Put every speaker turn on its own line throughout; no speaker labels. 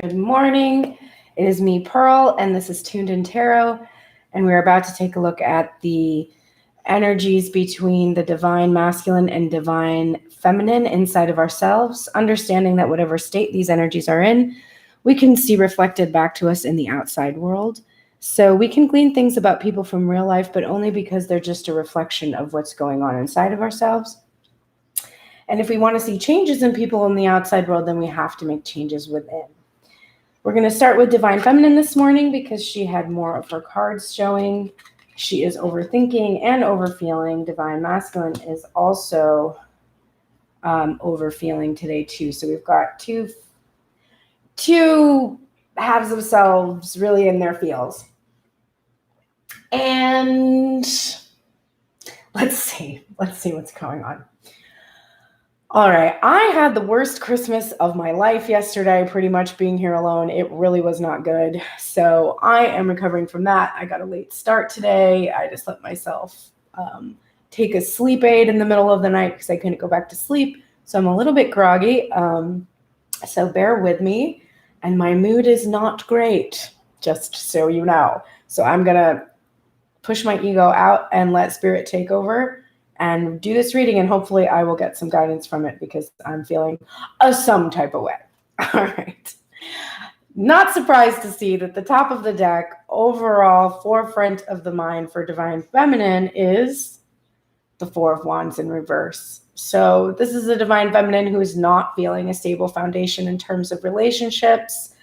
Good morning. It is me, Pearl, and this is Tuned in Tarot. And we're about to take a look at the energies between the divine masculine and divine feminine inside of ourselves, understanding that whatever state these energies are in, we can see reflected back to us in the outside world. So we can glean things about people from real life, but only because they're just a reflection of what's going on inside of ourselves. And if we want to see changes in people in the outside world, then we have to make changes within. We're going to start with Divine Feminine this morning because she had more of her cards showing. She is overthinking and overfeeling. Divine Masculine is also overfeeling today too. So we've got two halves of selves really in their feels. And let's see what's going on. All right, I had the worst Christmas of my life yesterday, pretty much being here alone. It really was not good. So I am recovering from that. I got a late start today. I just let myself take a sleep aid in the middle of the night because I couldn't go back to sleep. So I'm a little bit groggy. So bear with me. And my mood is not great, just so you know. So I'm going to push my ego out and let spirit take over and do this reading, and hopefully I will get some guidance from it because I'm feeling some type of way. All right. Not surprised to see that the top of the deck, overall forefront of the mind for Divine Feminine, is the Four of Wands in reverse. So this is a Divine Feminine who is not feeling a stable foundation in terms of relationships.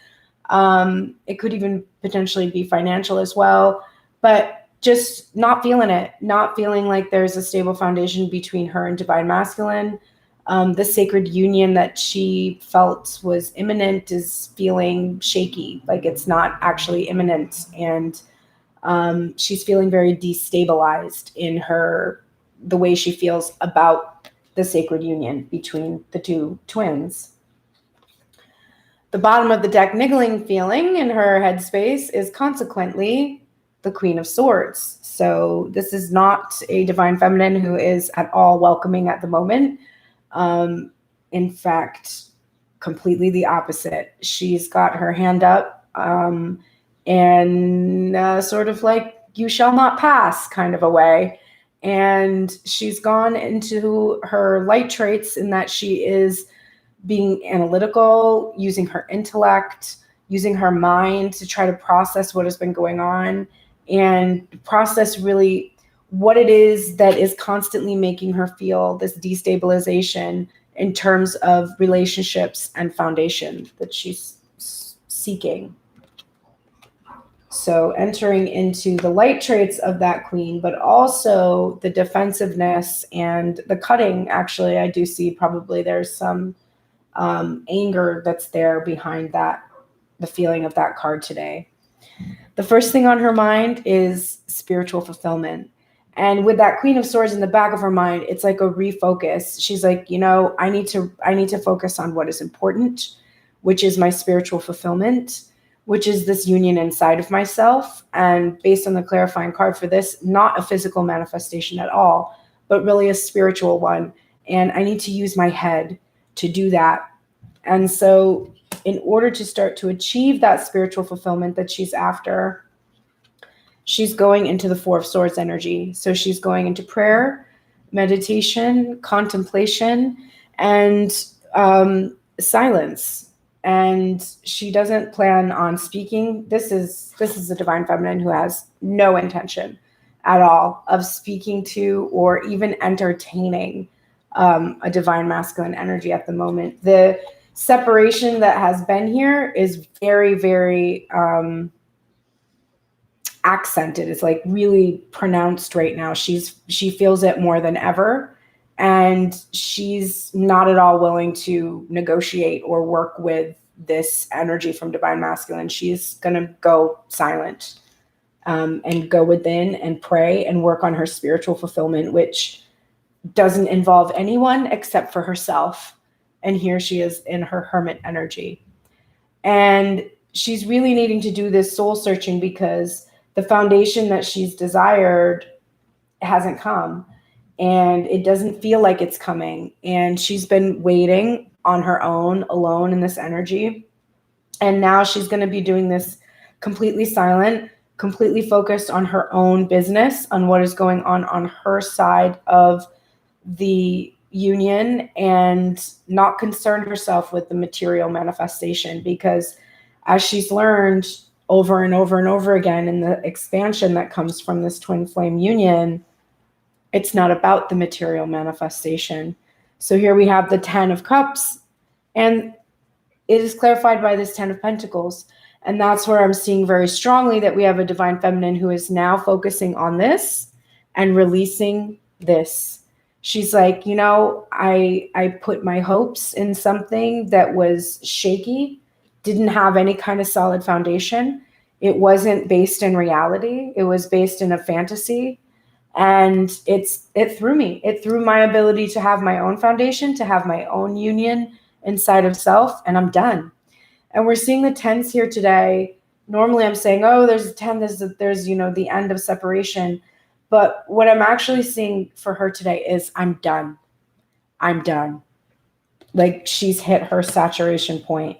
It could even potentially be financial as well, but just not feeling it, not feeling like there's a stable foundation between her and Divine Masculine. The sacred union that she felt was imminent is feeling shaky, like it's not actually imminent. And she's feeling very destabilized in the way she feels about the sacred union between the two twins. The bottom of the deck niggling feeling in her headspace is consequently the Queen of Swords. So this is not a Divine Feminine who is at all welcoming at the moment. In fact, completely the opposite. She's got her hand up and sort of like, you shall not pass kind of a way. And she's gone into her light traits in that she is being analytical, using her intellect, using her mind to try to process what has been going on and process really what it is that is constantly making her feel this destabilization in terms of relationships and foundation that she's seeking. So entering into the light traits of that queen, but also the defensiveness and the cutting. Actually, I do see probably there's some anger that's there behind that, the feeling of that card today. The first thing on her mind is spiritual fulfillment. And with that Queen of Swords in the back of her mind, it's like a refocus. She's like, I need to focus on what is important, which is my spiritual fulfillment, which is this union inside of myself. And based on the clarifying card for this, not a physical manifestation at all, but really a spiritual one. And I need to use my head to do that. And so in order to start to achieve that spiritual fulfillment that she's after, she's going into the Four of Swords energy. So she's going into prayer, meditation, contemplation, and silence. And she doesn't plan on speaking. This is a Divine Feminine who has no intention at all of speaking to or even entertaining a Divine Masculine energy at the moment. The separation that has been here is very, very accented. It's like really pronounced right now. She feels it more than ever, and she's not at all willing to negotiate or work with this energy from Divine Masculine. She's gonna go silent and go within and pray and work on her spiritual fulfillment, which doesn't involve anyone except for herself. And here she is in her hermit energy. And she's really needing to do this soul searching because the foundation that she's desired hasn't come. And it doesn't feel like it's coming. And she's been waiting on her own, alone in this energy. And now she's going to be doing this completely silent, completely focused on her own business, on what is going on her side of the union, and not concern herself with the material manifestation, because as she's learned over and over and over again in the expansion that comes from this twin flame union, it's not about the material manifestation. So here we have the 10 of Cups, and it is clarified by this 10 of Pentacles. And that's where I'm seeing very strongly that we have a divine feminine who is now focusing on this and releasing this. She's like, I put my hopes in something that was shaky, didn't have any kind of solid foundation. It wasn't based in reality. It was based in a fantasy. And it threw me. It threw my ability to have my own foundation, to have my own union inside of self, and I'm done. And we're seeing the 10s here today. Normally I'm saying, oh, there's a 10, there's the end of separation. But what I'm actually seeing for her today is I'm done. I'm done. Like she's hit her saturation point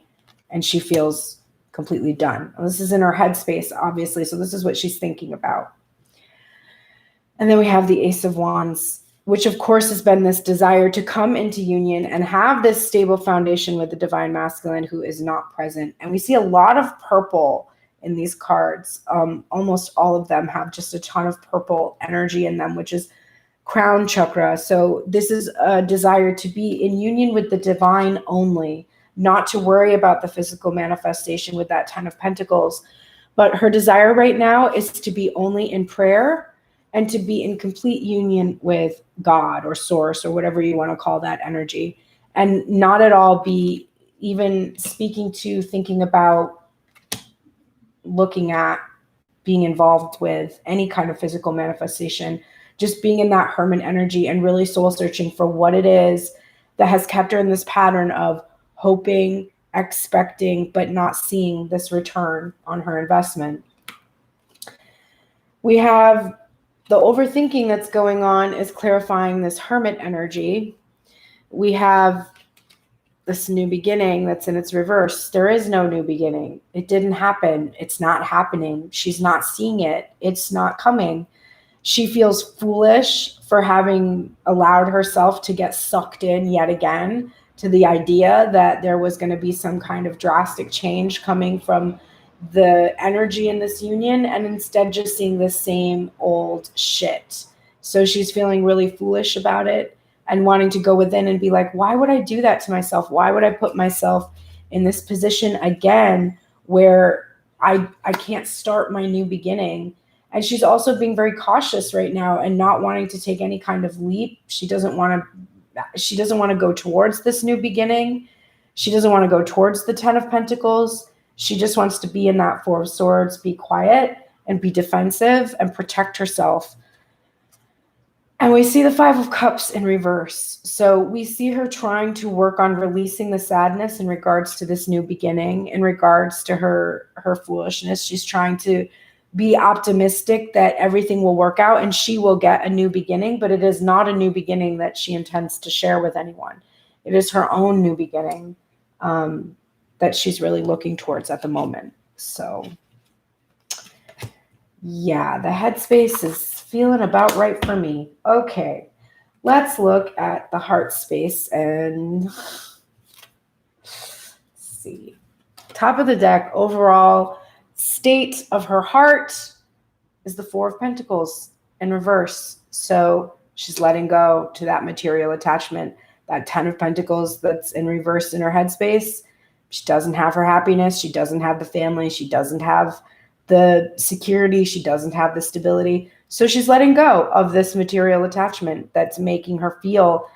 and she feels completely done. And this is in her headspace, obviously. So this is what she's thinking about. And then we have the Ace of Wands, which of course has been this desire to come into union and have this stable foundation with the divine masculine who is not present. And we see a lot of purple in these cards. Almost all of them have just a ton of purple energy in them, which is crown chakra. So this is a desire to be in union with the divine only, not to worry about the physical manifestation with that 10 of Pentacles. But her desire right now is to be only in prayer and to be in complete union with God or source or whatever you want to call that energy, and not at all be even speaking to, thinking about, looking at, being involved with any kind of physical manifestation, just being in that hermit energy and really soul searching for what it is that has kept her in this pattern of hoping, expecting, but not seeing this return on her investment. We have the overthinking that's going on is clarifying this hermit energy. We have this new beginning that's in its reverse. There is no new beginning. It didn't happen. It's not happening. She's not seeing it. It's not coming. She feels foolish for having allowed herself to get sucked in yet again to the idea that there was going to be some kind of drastic change coming from the energy in this union, and instead just seeing the same old shit. So she's feeling really foolish about it and wanting to go within and be like, why would I do that to myself? Why would I put myself in this position again where I can't start my new beginning? And she's also being very cautious right now and not wanting to take any kind of leap. She doesn't want to go towards this new beginning. She doesn't want to go towards the 10 of Pentacles. She just wants to be in that 4 of Swords, be quiet and be defensive and protect herself. And we see the 5 of Cups in reverse. So we see her trying to work on releasing the sadness in regards to this new beginning, in regards to her foolishness. She's trying to be optimistic that everything will work out and she will get a new beginning, but it is not a new beginning that she intends to share with anyone. It is her own new beginning that she's really looking towards at the moment. So yeah, the headspace is feeling about right for me. Okay, let's look at the heart space and see. Top of the deck, overall state of her heart is the 4 of Pentacles in reverse. So she's letting go to that material attachment. That 10 of Pentacles that's in reverse in her headspace. She doesn't have her happiness. She doesn't have the family. She doesn't have the security. She doesn't have the stability. So she's letting go of this material attachment that's making her feel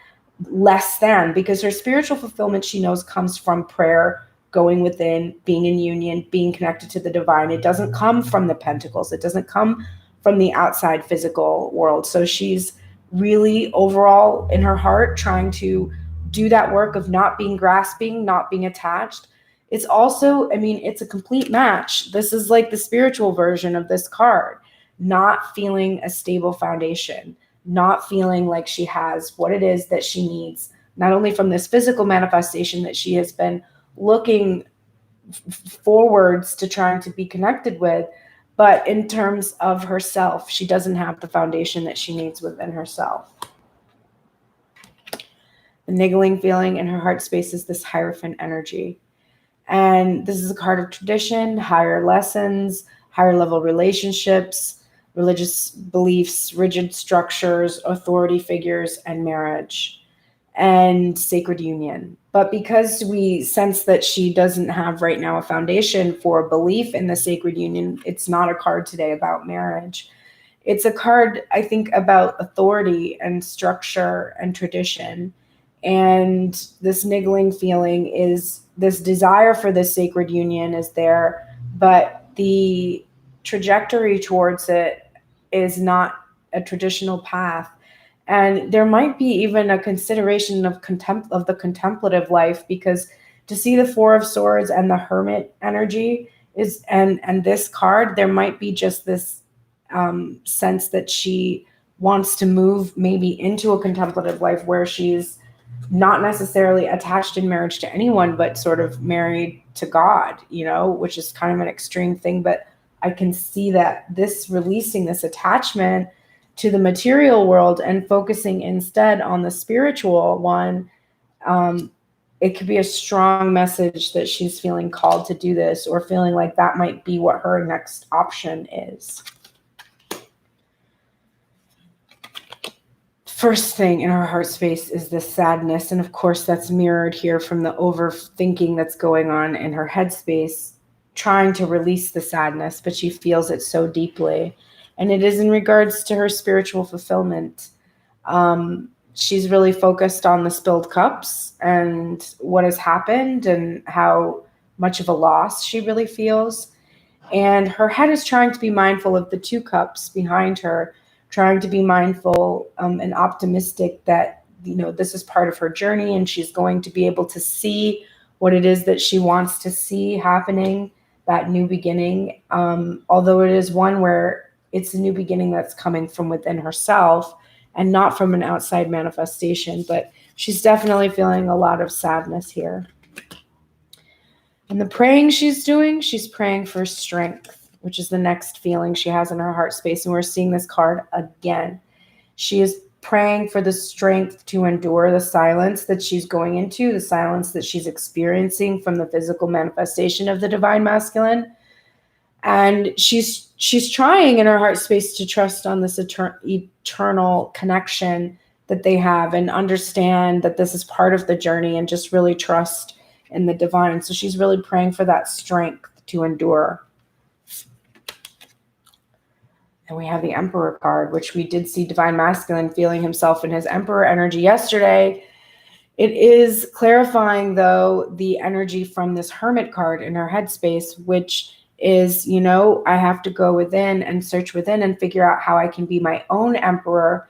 less than, because her spiritual fulfillment, she knows, comes from prayer, going within, being in union, being connected to the divine. It doesn't come from the pentacles. It doesn't come from the outside physical world. So she's really overall in her heart trying to do that work of not being grasping, not being attached. It's also, it's a complete match. This is like the spiritual version of this card. Not feeling a stable foundation, not feeling like she has what it is that she needs, not only from this physical manifestation that she has been looking forwards to trying to be connected with. But in terms of herself, she doesn't have the foundation that she needs within herself. The niggling feeling in her heart space is this Hierophant energy. And this is a card of tradition, higher lessons, higher level relationships, religious beliefs, rigid structures, authority figures, and marriage, and sacred union. But because we sense that she doesn't have right now a foundation for belief in the sacred union, it's not a card today about marriage. It's a card, I think, about authority and structure and tradition. And this niggling feeling is this desire for this sacred union is there, but the trajectory towards it is not a traditional path. And there might be even a consideration of the contemplative life, because to see the Four of Swords and the Hermit energy is and this card, there might be just this sense that she wants to move maybe into a contemplative life where she's not necessarily attached in marriage to anyone, but sort of married to God, which is kind of an extreme thing. But I can see that this releasing this attachment to the material world and focusing instead on the spiritual one, it could be a strong message that she's feeling called to do this, or feeling like that might be what her next option is. First thing in her heart space is this sadness. And of course, that's mirrored here from the overthinking that's going on in her headspace, trying to release the sadness, but she feels it so deeply. And it is in regards to her spiritual fulfillment. She's really focused on the spilled cups and what has happened and how much of a loss she really feels. And her head is trying to be mindful of the 2 cups behind her, trying to be mindful and optimistic that, this is part of her journey and she's going to be able to see what it is that she wants to see happening, that new beginning. Although it is one where it's a new beginning that's coming from within herself and not from an outside manifestation, but she's definitely feeling a lot of sadness here. And the praying she's doing, she's praying for strength, which is the next feeling she has in her heart space. And we're seeing this card again. She is praying for the strength to endure the silence that she's going into, the silence that she's experiencing from the physical manifestation of the divine masculine. And she's trying in her heart space to trust on this eternal connection that they have, and understand that this is part of the journey, and just really trust in the divine. So she's really praying for that strength to endure. And we have the Emperor card, which we did see divine masculine feeling himself in his Emperor energy yesterday. It is clarifying, though, the energy from this Hermit card in her headspace, which is, I have to go within and search within and figure out how I can be my own emperor,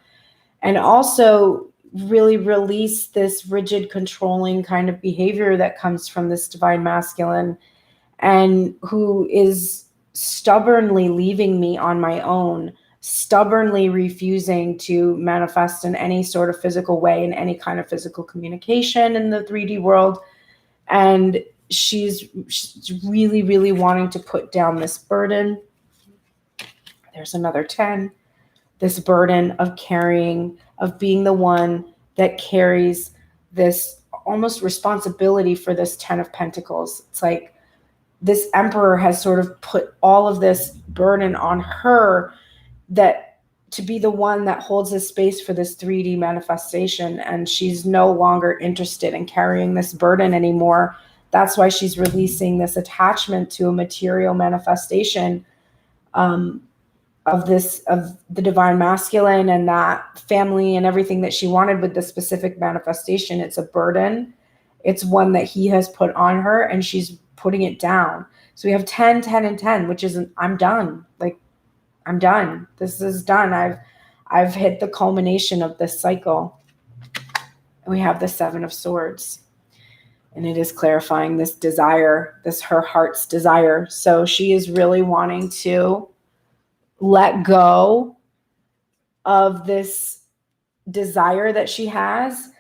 and also really release this rigid, controlling kind of behavior that comes from this divine masculine, and who is stubbornly leaving me on my own, stubbornly refusing to manifest in any sort of physical way, in any kind of physical communication in the 3D world. And she's really, really wanting to put down this burden. There's another 10. This burden of carrying, of being the one that carries this almost responsibility for this 10 of Pentacles. It's like this Emperor has sort of put all of this burden on her, that to be the one that holds this space for this 3D manifestation. And she's no longer interested in carrying this burden anymore. That's why she's releasing this attachment to a material manifestation of the divine masculine and that family and everything that she wanted with this specific manifestation. It's a burden. It's one that he has put on her, and she's putting it down. So we have 10, 10, and 10, which is I'm done. Like, I'm done. This is done. I've hit the culmination of this cycle. And we have the 7 of Swords. And it is clarifying this desire, this her heart's desire. So she is really wanting to let go of this desire that she has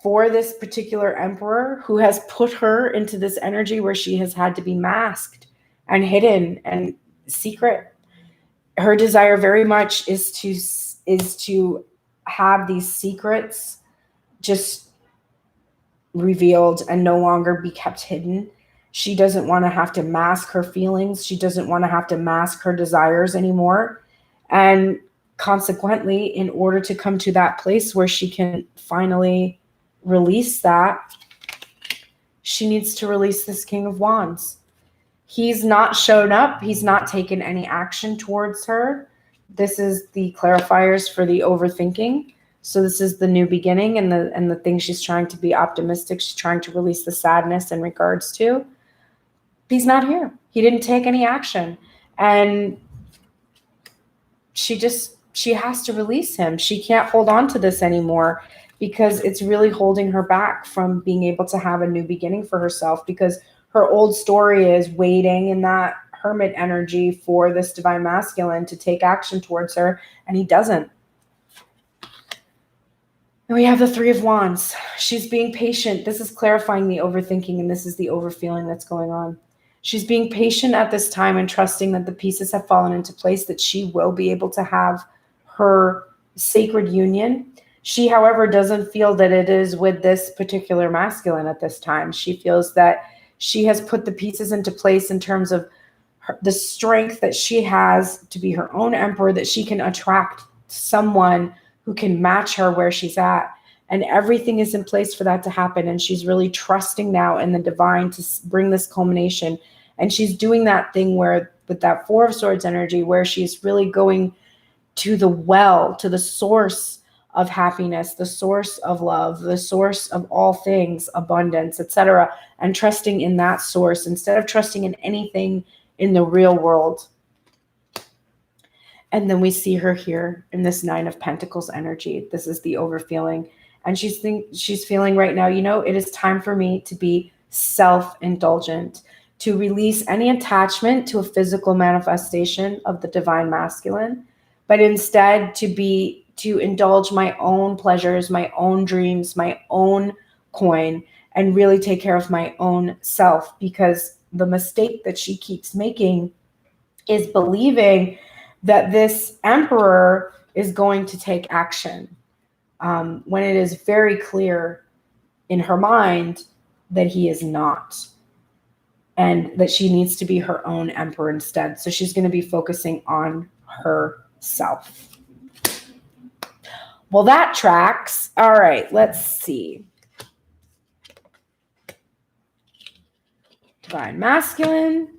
for this particular emperor who has put her into this energy where she has had to be masked and hidden and secret. Her desire very much is to have these secrets just revealed and no longer be kept hidden. She doesn't want to have to mask her feelings. She doesn't want to have to mask her desires anymore. And consequently, in order to come to that place where she can finally release that, she needs to release this King of Wands. He's not shown up. He's not taken any action towards her. This is the clarifiers for the overthinking. So this is the new beginning and the thing she's trying to be optimistic. She's trying to release the sadness in regards to. He's not here. He didn't take any action. And she has to release him. She can't hold on to this anymore because it's really holding her back from being able to have a new beginning for herself, because her old story is waiting in that hermit energy for this divine masculine to take action towards her, and he doesn't. And we have the Three of Wands. She's being patient. This is clarifying the overthinking, and this is the overfeeling that's going on. She's being patient at this time and trusting that the pieces have fallen into place, that she will be able to have her sacred union. She, however, doesn't feel that it is with this particular masculine at this time. She feels that she has put the pieces into place in terms of the strength that she has to be her own emperor, that she can attract someone who can match her where she's at. And everything is in place for that to happen. And she's really trusting now in the divine to bring this culmination. And she's doing that thing where, with that Four of Swords energy, where she's really going to the well, to the source of happiness, the source of love, the source of all things, abundance, etc., and trusting in that source instead of trusting in anything in the real world. And then we see her here in this Nine of Pentacles energy. This is the overfeeling. And she's feeling right now, it is time for me to be self-indulgent, to release any attachment to a physical manifestation of the divine masculine, but instead to indulge my own pleasures, my own dreams, my own coin, and really take care of my own self. Because the mistake that she keeps making is believing that this emperor is going to take action, when it is very clear in her mind that he is not, and that she needs to be her own emperor instead. So she's going to be focusing on herself. Well, that tracks. All right, let's see. Divine masculine.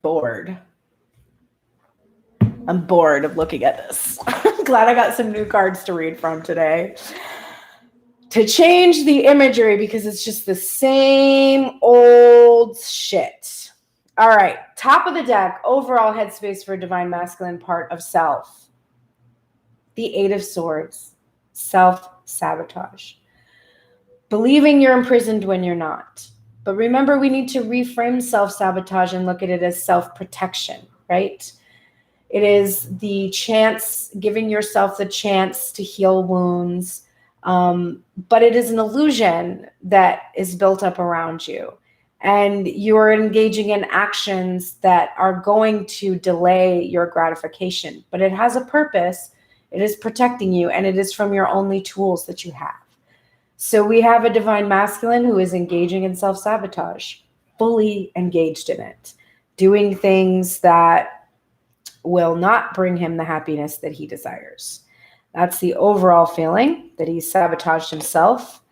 Bored. I'm bored of looking at this. I'm glad I got some new cards to read from today. To change the imagery, because it's just the same old shit. All right, top of the deck, overall headspace for divine masculine, part of self. The Eight of Swords, self-sabotage. Believing you're imprisoned when you're not. But remember, we need to reframe self-sabotage and look at it as self-protection, right? It is the chance, giving yourself the chance to heal wounds. But it is an illusion that is built up around you. And you're engaging in actions that are going to delay your gratification. But it has a purpose. It is protecting you, and it is from your only tools that you have. So we have a divine masculine who is engaging in self-sabotage, fully engaged in it, doing things that will not bring him the happiness that he desires. That's the overall feeling, that he's sabotaged himself.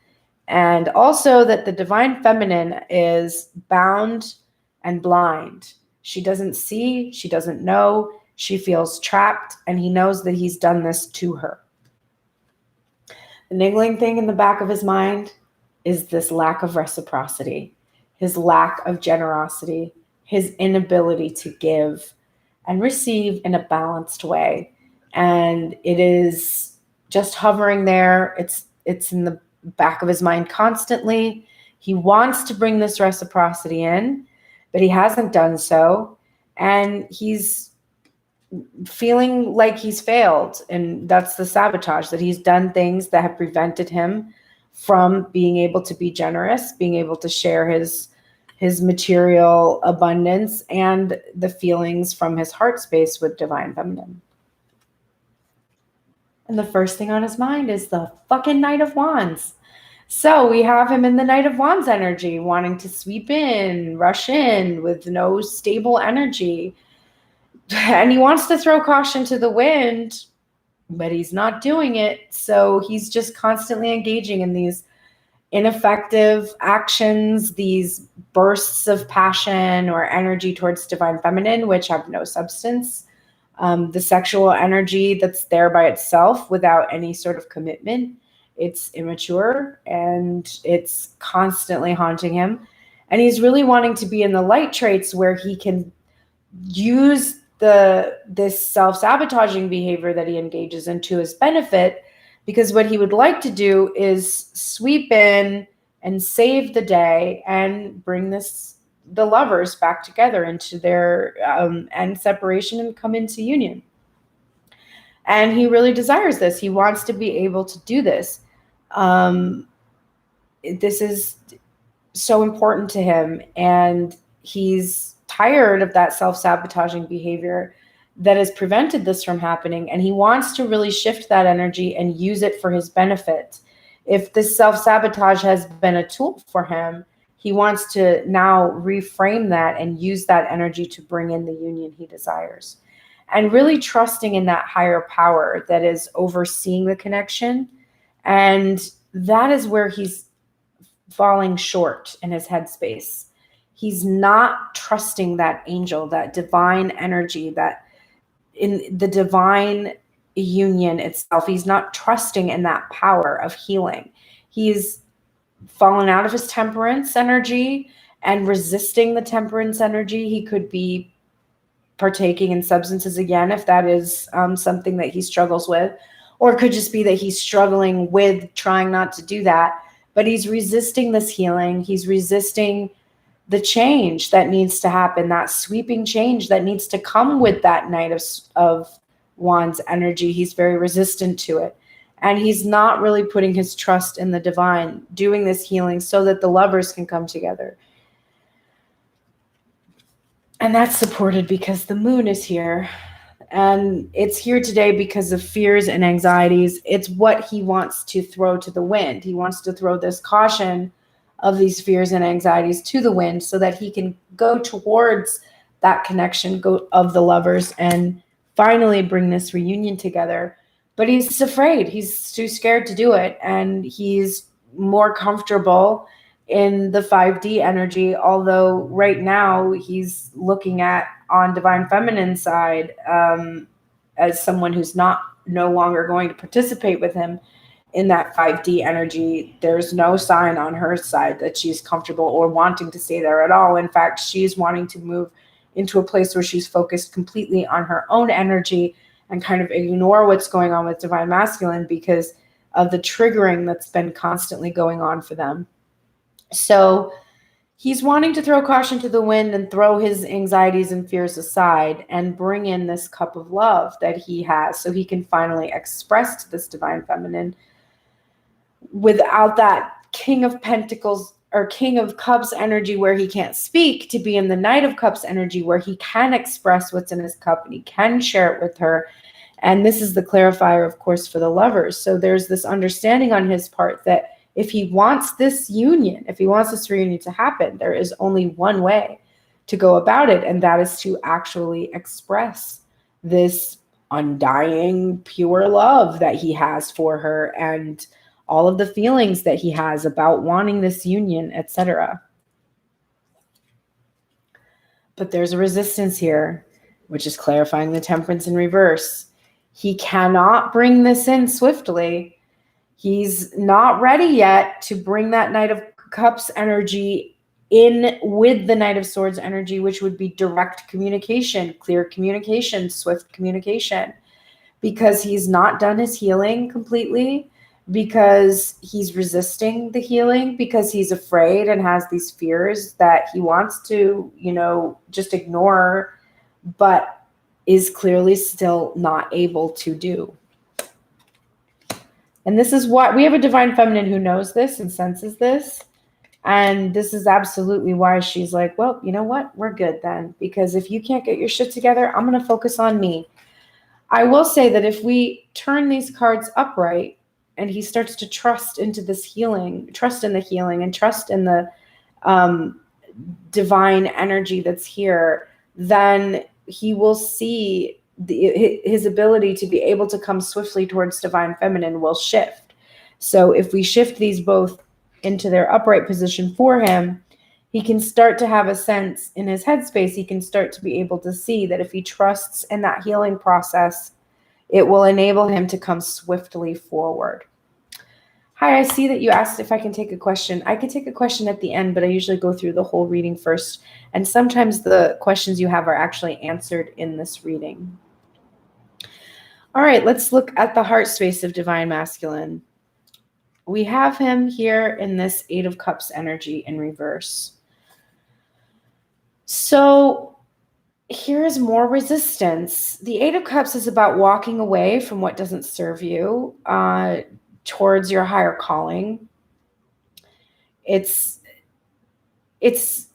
And also that the divine feminine is bound and blind. She doesn't see, she doesn't know, she feels trapped, and he knows that he's done this to her. The niggling thing in the back of his mind is this lack of reciprocity, his lack of generosity, his inability to give and receive in a balanced way. And it is just hovering there. It's in the back of his mind constantly. He wants to bring this reciprocity in, but he hasn't done so. And he's feeling like he's failed. And that's the sabotage, that he's done things that have prevented him from being able to be generous, being able to share his material abundance and the feelings from his heart space with divine feminine. And the first thing on his mind is the fucking Knight of Wands. So we have him in the Knight of Wands energy, wanting to sweep in, rush in with no stable energy. And he wants to throw caution to the wind, but he's not doing it. So he's just constantly engaging in these ineffective actions, these bursts of passion or energy towards divine feminine, which have no substance. The sexual energy that's there by itself without any sort of commitment, it's immature and it's constantly haunting him. And he's really wanting to be in the light traits where he can use this self-sabotaging behavior that he engages in to his benefit, because what he would like to do is sweep in and save the day and bring the lovers back together into their end separation and come into union. And he really desires this. He wants to be able to do this. This is so important to him, and he's tired of that self-sabotaging behavior that has prevented this from happening, and he wants to really shift that energy and use it for his benefit. If this self-sabotage has been a tool for him, he wants to now reframe that and use that energy to bring in the union he desires. And really trusting in that higher power that is overseeing the connection. And that is where he's falling short in his headspace. He's not trusting that angel, that divine energy, that in the divine union itself. He's not trusting in that power of healing. He's fallen out of his temperance energy and resisting the temperance energy. He could be partaking in substances again if that is something that he struggles with, or it could just be that he's struggling with trying not to do that. But he's resisting this healing. He's resisting the change that needs to happen, that sweeping change that needs to come with that Knight of Wands energy. He's very resistant to it. And he's not really putting his trust in the divine, doing this healing so that the lovers can come together. And that's supported because the moon is here. And it's here today because of fears and anxieties. It's what he wants to throw to the wind. He wants to throw this caution of these fears and anxieties to the wind so that he can go towards that connection of the lovers and finally bring this reunion together. But he's afraid. He's too scared to do it. And he's more comfortable in the 5D energy, although right now he's looking at on divine feminine side as someone who's no longer going to participate with him in that 5D energy. There's no sign on her side that she's comfortable or wanting to stay there at all. In fact, she's wanting to move into a place where she's focused completely on her own energy and kind of ignore what's going on with divine masculine because of the triggering that's been constantly going on for them. So he's wanting to throw caution to the wind and throw his anxieties and fears aside and bring in this cup of love that he has so he can finally express to this divine feminine without that King of Pentacles or King of Cups energy where he can't speak, to be in the Knight of Cups energy where he can express what's in his cup and he can share it with her. And this is the clarifier, of course, for the lovers. So there's this understanding on his part that if he wants this union, if he wants this reunion to happen, there is only one way to go about it, and that is to actually express this undying, pure love that he has for her and all of the feelings that he has about wanting this union, etc. But there's a resistance here, which is clarifying the Temperance in reverse. He cannot bring this in swiftly. He's not ready yet to bring that Knight of Cups energy in with the Knight of Swords energy, which would be direct communication, clear communication, swift communication, because he's not done his healing completely, because he's resisting the healing, because he's afraid and has these fears that he wants to, just ignore. But is clearly still not able to do. And this is why we have a divine feminine who knows this and senses this. And this is absolutely why she's like, well, you know what? We're good then. Because if you can't get your shit together, I'm going to focus on me. I will say that if we turn these cards upright and he starts to trust into this healing, trust in the healing and trust in the divine energy that's here, then he will see his ability to be able to come swiftly towards divine feminine will shift. So if we shift these both into their upright position for him, he can start to have a sense in his headspace. He can start to be able to see that if he trusts in that healing process, it will enable him to come swiftly forward. Hi, I see that you asked if I can take a question. I can take a question at the end, but I usually go through the whole reading first. And sometimes the questions you have are actually answered in this reading. All right, let's look at the heart space of Divine Masculine. We have him here in this Eight of Cups energy in reverse. So here is more resistance. The Eight of Cups is about walking away from what doesn't serve you towards your higher calling. It's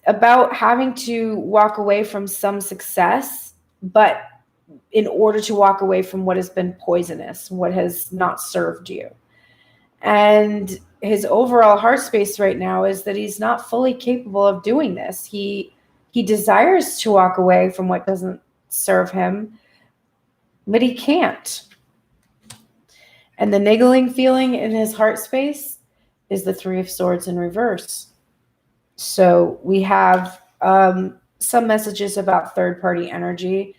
about having to walk away from some success, but in order to walk away from what has been poisonous, what has not served you. And his overall heart space right now is that he's not fully capable of doing this. He desires to walk away from what doesn't serve him, but he can't. And the niggling feeling in his heart space is the Three of Swords in reverse. So we have some messages about third-party energy,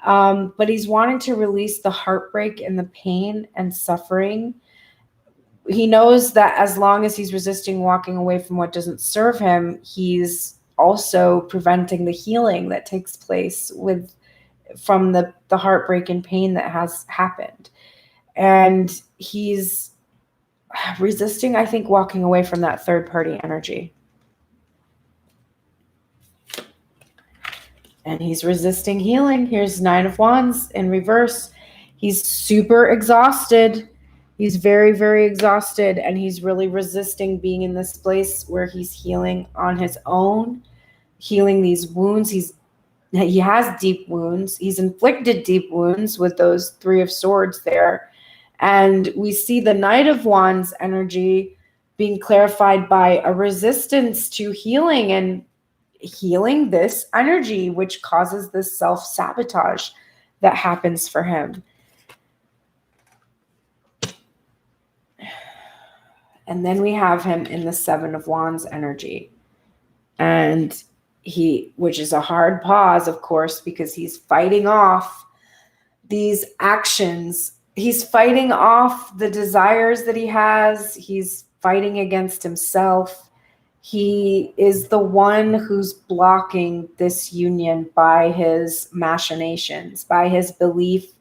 but he's wanting to release the heartbreak and the pain and suffering. He knows that as long as he's resisting walking away from what doesn't serve him, he's also preventing the healing that takes place from the heartbreak and pain that has happened. And he's resisting, I think, walking away from that third-party energy. And he's resisting healing. Here's Nine of Wands in reverse. He's super exhausted. He's very, very exhausted. And he's really resisting being in this place where he's healing on his own, healing these wounds. He has deep wounds. He's inflicted deep wounds with those Three of Swords there. And we see the Knight of Wands energy being clarified by a resistance to healing and healing this energy, which causes this self-sabotage that happens for him. And then we have him in the Seven of Wands energy. And which is a hard pause, of course, because he's fighting off these actions. He's fighting off the desires that he has. He's fighting against himself. He is the one who's blocking this union by his machinations, by his belief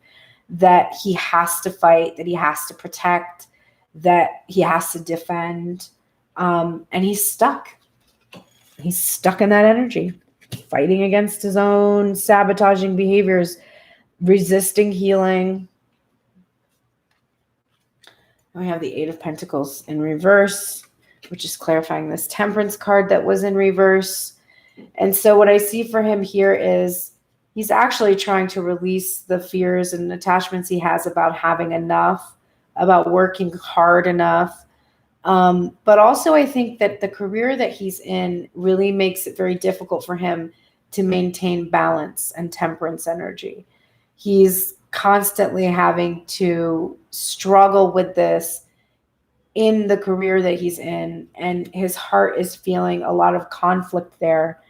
that he has to fight, that he has to protect, that he has to defend. And he's stuck. He's stuck in that energy, fighting against his own sabotaging behaviors, resisting healing. And we have the Eight of Pentacles in reverse, which is clarifying this Temperance card that was in reverse. And so what I see for him here is he's actually trying to release the fears and attachments he has about having enough, about working hard enough. But also I think that the career that he's in really makes it very difficult for him to maintain balance and temperance energy. He's constantly having to struggle with this in the career that he's in, and his heart is feeling a lot of conflict there.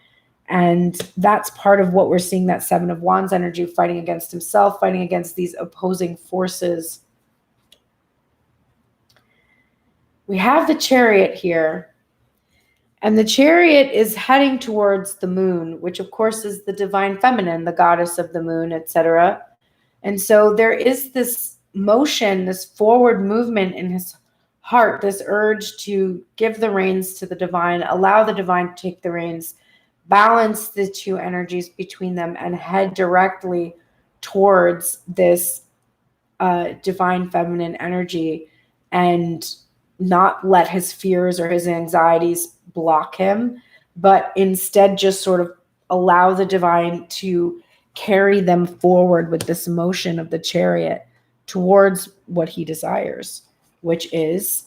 And that's part of what we're seeing, that Seven of Wands energy, fighting against himself, fighting against these opposing forces. We have the Chariot here, and the Chariot is heading towards the moon, which of course is the divine feminine, the goddess of the moon, etc. And so there is this motion, this forward movement in his heart, this urge to give the reins to the divine, allow the divine to take the reins, balance the two energies between them, and head directly towards this divine feminine energy and not let his fears or his anxieties block him, but instead just sort of allow the divine to carry them forward with this motion of the chariot towards what he desires, which is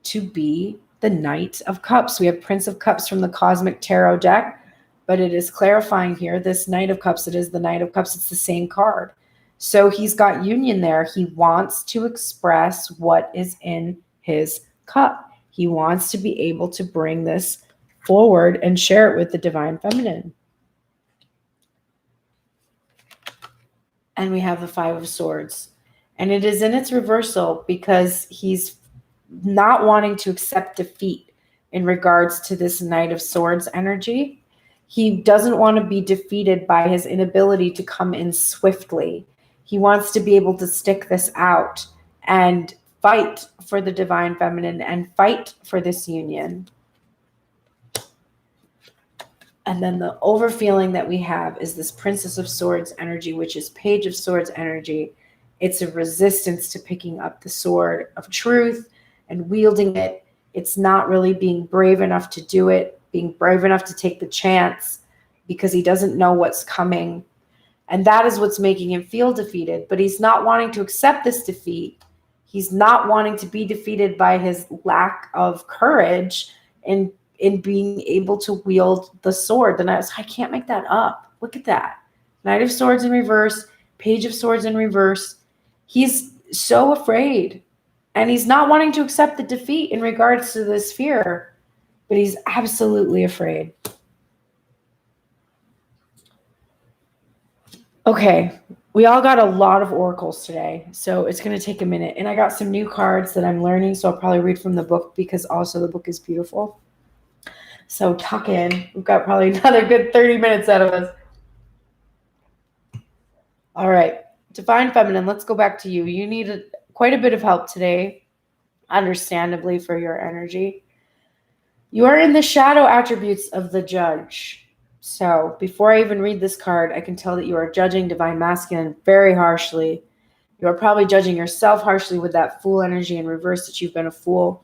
to be the Knight of Cups. We have Prince of Cups from the Cosmic Tarot deck, but it is clarifying here, this Knight of Cups, it is the Knight of Cups. It's the same card. So he's got union there. He wants to express what is in his cup. He wants to be able to bring this forward and share it with the divine feminine. And we have the Five of Swords. And it is in its reversal because he's not wanting to accept defeat in regards to this Knight of Swords energy. He doesn't want to be defeated by his inability to come in swiftly. He wants to be able to stick this out and fight for the divine feminine and fight for this union. And then the overfeeling that we have is this Princess of Swords energy, which is Page of Swords energy. It's a resistance to picking up the sword of truth and wielding it. It's not really being brave enough to do it, being brave enough to take the chance because he doesn't know what's coming. And that is what's making him feel defeated. But he's not wanting to accept this defeat. He's not wanting to be defeated by his lack of courage in being able to wield the sword. Then I can't make that up. Look at that. Knight of Swords in reverse, Page of Swords in reverse. He's so afraid. And he's not wanting to accept the defeat in regards to this fear. But he's absolutely afraid. Okay, we all got a lot of oracles today, so it's going to take a minute. And I got some new cards that I'm learning, so I'll probably read from the book because also the book is beautiful. So tuck in. We've got probably another good 30 minutes out of us. All right, Divine Feminine, let's go back to you. You need quite a bit of help today, understandably, for your energy. You are in the shadow attributes of the Judge. So before I even read this card, I can tell that you are judging Divine Masculine very harshly. You are probably judging yourself harshly with that Fool energy in reverse, that you've been a fool.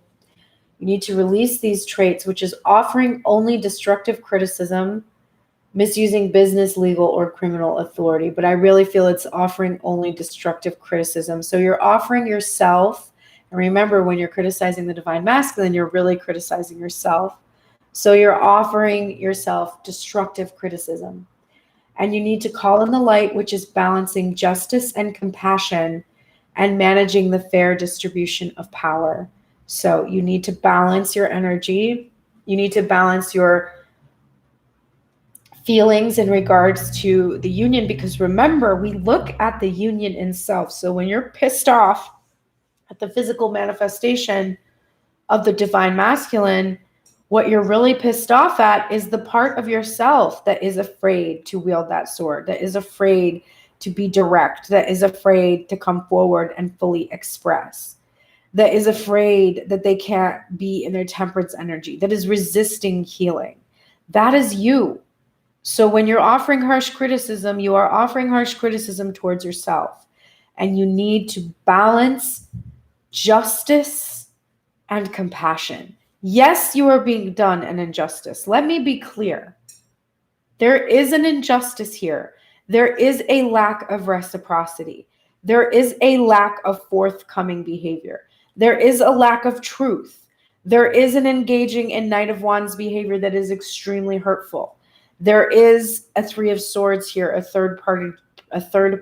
You need to release these traits, which is offering only destructive criticism, misusing business, legal, or criminal authority. But I really feel it's offering only destructive criticism. So you're offering yourself. And remember, when you're criticizing the Divine Masculine, you're really criticizing yourself. So you're offering yourself destructive criticism. And you need to call in the light, which is balancing justice and compassion and managing the fair distribution of power. So you need to balance your energy. You need to balance your feelings in regards to the union, because remember, we look at the union in self. So when you're pissed off at the physical manifestation of the Divine Masculine, what you're really pissed off at is the part of yourself that is afraid to wield that sword, that is afraid to be direct, that is afraid to come forward and fully express, that is afraid that they can't be in their temperance energy, that is resisting healing. That is you. So when you're offering harsh criticism, you are offering harsh criticism towards yourself. And you need to balance justice and compassion. Yes, you are being done an injustice. Let me be clear. There is an injustice here. There is a lack of reciprocity. There is a lack of forthcoming behavior. There is a lack of truth. There is an engaging in Knight of Wands behavior that is extremely hurtful. There is a Three of Swords here, a third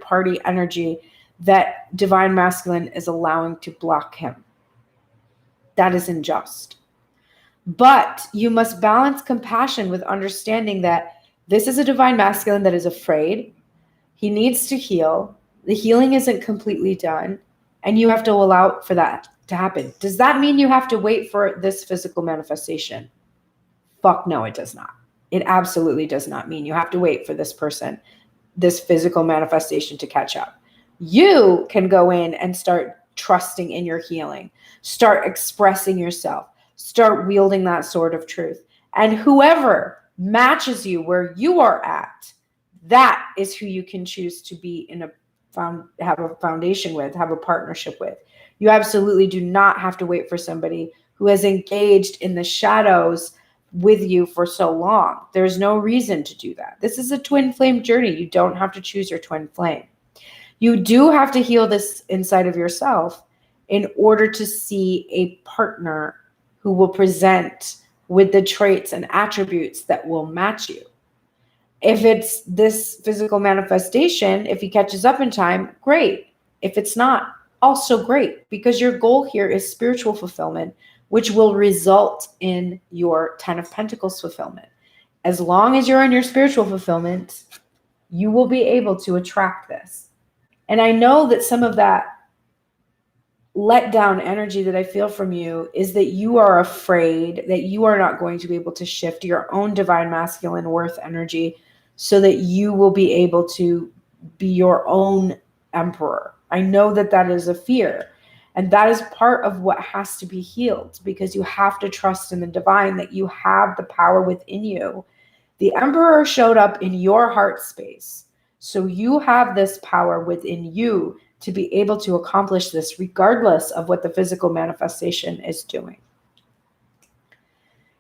party energy that Divine Masculine is allowing to block him. That is unjust. But you must balance compassion with understanding that this is a Divine Masculine that is afraid. He needs to heal. The healing isn't completely done, and you have to allow for that to happen. Does that mean you have to wait for this physical manifestation? Fuck no, it does not. It absolutely does not mean you have to wait for this person, this physical manifestation to catch up. You can go in and start trusting in your healing. Start expressing yourself. Start wielding that sword of truth. And whoever matches you where you are at, That is who you can choose to be have a foundation with, have a partnership with. You absolutely do not have to wait for somebody who has engaged in the shadows with you for so long. There's no reason to do that. This is a twin flame journey. You don't have to choose your twin flame. You do have to heal this inside of yourself in order to see a partner who will present with the traits and attributes that will match you. If it's this physical manifestation, if he catches up in time, great. If it's not, also great, because your goal here is spiritual fulfillment, which will result in your 10 of Pentacles fulfillment. As long as you're in your spiritual fulfillment, you will be able to attract this. And I know that some of that let down energy that I feel from you is that you are afraid that you are not going to be able to shift your own divine masculine worth energy so that you will be able to be your own emperor. I know that that is a fear. And that is part of what has to be healed, because you have to trust in the divine, that you have the power within you. The emperor showed up in your heart space. So you have this power within you to be able to accomplish this regardless of what the physical manifestation is doing.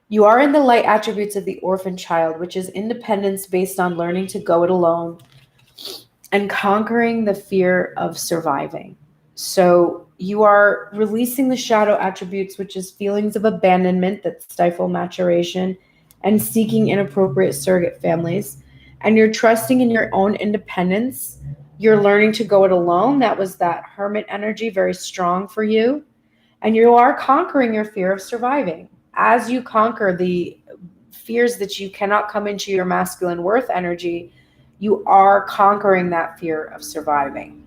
You are in the light attributes of the orphan child, which is independence based on learning to go it alone and conquering the fear of surviving. So you are releasing the shadow attributes, which is feelings of abandonment that stifle maturation and seeking inappropriate surrogate families. And you're trusting in your own independence. You're learning to go it alone. That was that hermit energy, very strong for you. And you are conquering your fear of surviving. As you conquer the fears that you cannot come into your masculine worth energy, you are conquering that fear of surviving,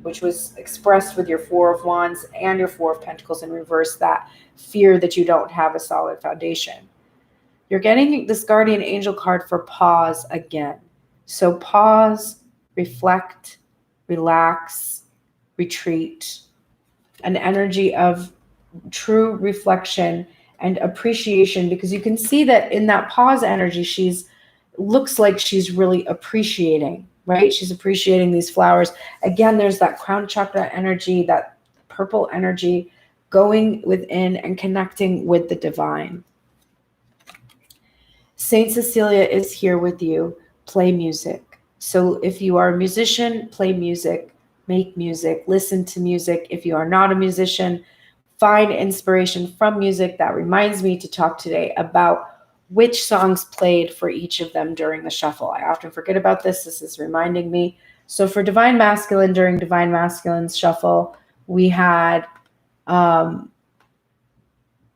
which was expressed with your Four of Wands and your Four of Pentacles in reverse, that fear that you don't have a solid foundation. You're getting this guardian angel card for pause again. So pause, reflect, relax, retreat, an energy of true reflection and appreciation, because you can see that in that pause energy, looks like she's really appreciating, right? She's appreciating these flowers. Again, there's that crown chakra energy, that purple energy going within and connecting with the divine. Saint Cecilia is here with you. Play music. So if you are a musician, play music, make music, listen to music. If you are not a musician, find inspiration from music. That reminds me to talk today about which songs played for each of them during the shuffle. I often forget about this. This is reminding me. So for Divine Masculine, during Divine Masculine's shuffle, we had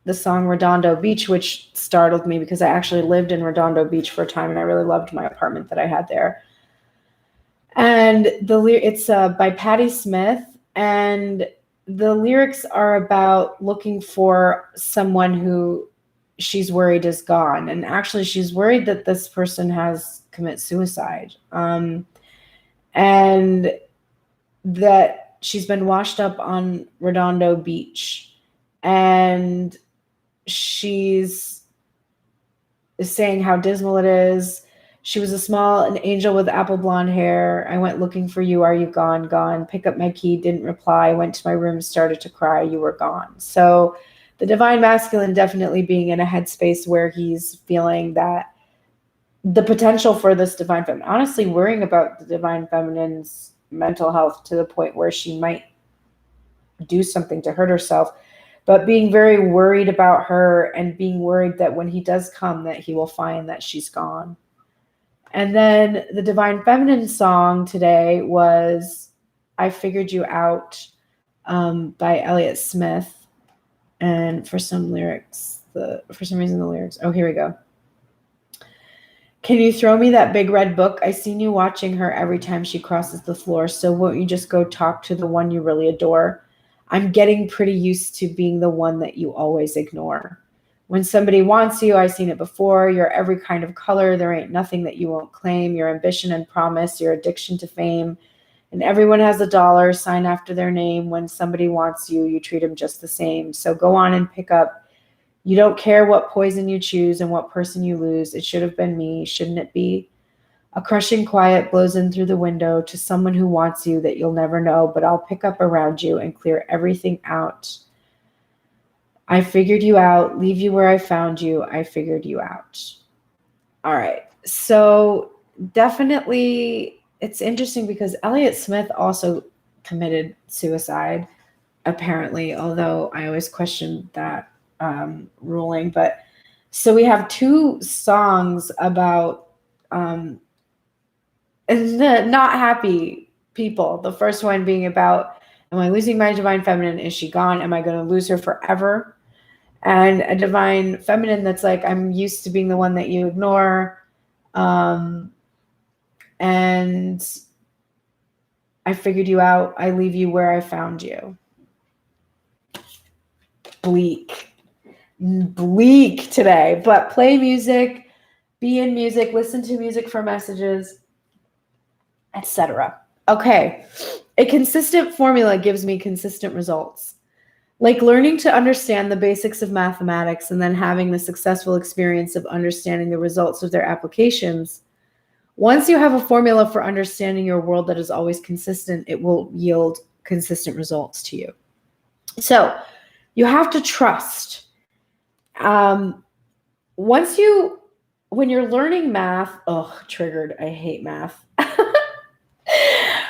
the song Redondo Beach, which startled me because I actually lived in Redondo Beach for a time and I really loved my apartment that I had there. And it's by Patti Smith, and the lyrics are about looking for someone who she's worried is gone. And actually she's worried that this person has commit suicide. And that she's been washed up on Redondo Beach. And she's saying how dismal it is. She was an angel with apple blonde hair. I went looking for you. Are you gone? Gone. Pick up my key. Didn't reply. Went to my room. Started to cry. You were gone. So the Divine Masculine definitely being in a headspace where he's feeling that the potential for this Divine Feminine, honestly worrying about the Divine Feminine's mental health to the point where she might do something to hurt herself, but being very worried about her and being worried that when he does come, that he will find that she's gone. And then the Divine Feminine song today was I Figured You Out by Elliott Smith. And for some reason the lyrics, oh, here we go. Can you throw me that big red book? I seen you watching her every time she crosses the floor. So won't you just go talk to the one you really adore? I'm getting pretty used to being the one that you always ignore. When somebody wants you, I've seen it before. You're every kind of color. There ain't nothing that you won't claim. Your ambition and promise, your addiction to fame. And everyone has a dollar sign after their name. When somebody wants you, you treat them just the same. So go on and pick up. You don't care what poison you choose and what person you lose. It should have been me, shouldn't it be? A crushing quiet blows in through the window to someone who wants you that you'll never know, but I'll pick up around you and clear everything out. I figured you out, leave you where I found you. I figured you out. All right. So definitely it's interesting because Elliott Smith also committed suicide, apparently, although I always questioned that ruling. But so we have two songs about not happy people. The first one being about, am I losing my divine feminine? Is she gone? Am I going to lose her forever? And a divine feminine that's like, I'm used to being the one that you ignore. And I figured you out. I leave you where I found you. Bleak today, but play music, be in music, listen to music for messages, etc. Okay. A consistent formula gives me consistent results. Like learning to understand the basics of mathematics and then having the successful experience of understanding the results of their applications. Once you have a formula for understanding your world that is always consistent, it will yield consistent results to you. So you have to trust. When you're learning math, triggered, I hate math.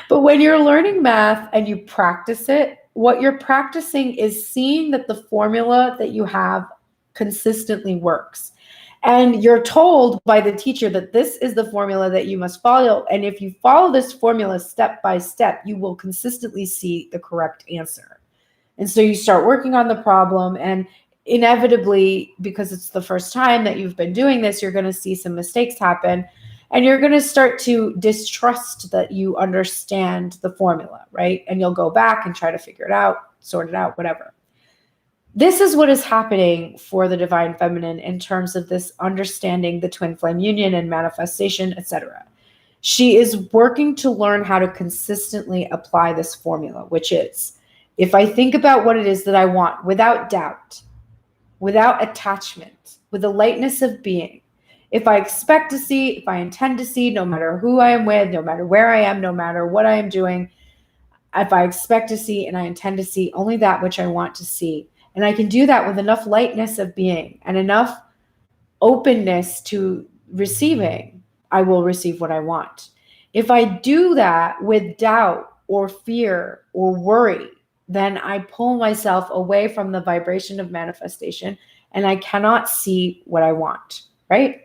But when you're learning math and you practice it, what you're practicing is seeing that the formula that you have consistently works. And you're told by the teacher that this is the formula that you must follow. And if you follow this formula step by step, you will consistently see the correct answer. And so you start working on the problem, and inevitably, because it's the first time that you've been doing this, you're going to see some mistakes happen. And you're going to start to distrust that you understand the formula, right? And you'll go back and try to figure it out, sort it out, whatever. This is what is happening for the divine feminine in terms of this understanding the twin flame union and manifestation, etc. She is working to learn how to consistently apply this formula, which is, if I think about what it is that I want without doubt, without attachment, with a lightness of being, if I expect to see, if I intend to see, no matter who I am with, no matter where I am, no matter what I am doing, if I expect to see and I intend to see only that which I want to see, and I can do that with enough lightness of being and enough openness to receiving, I will receive what I want. If I do that with doubt or fear or worry, then I pull myself away from the vibration of manifestation and I cannot see what I want, right?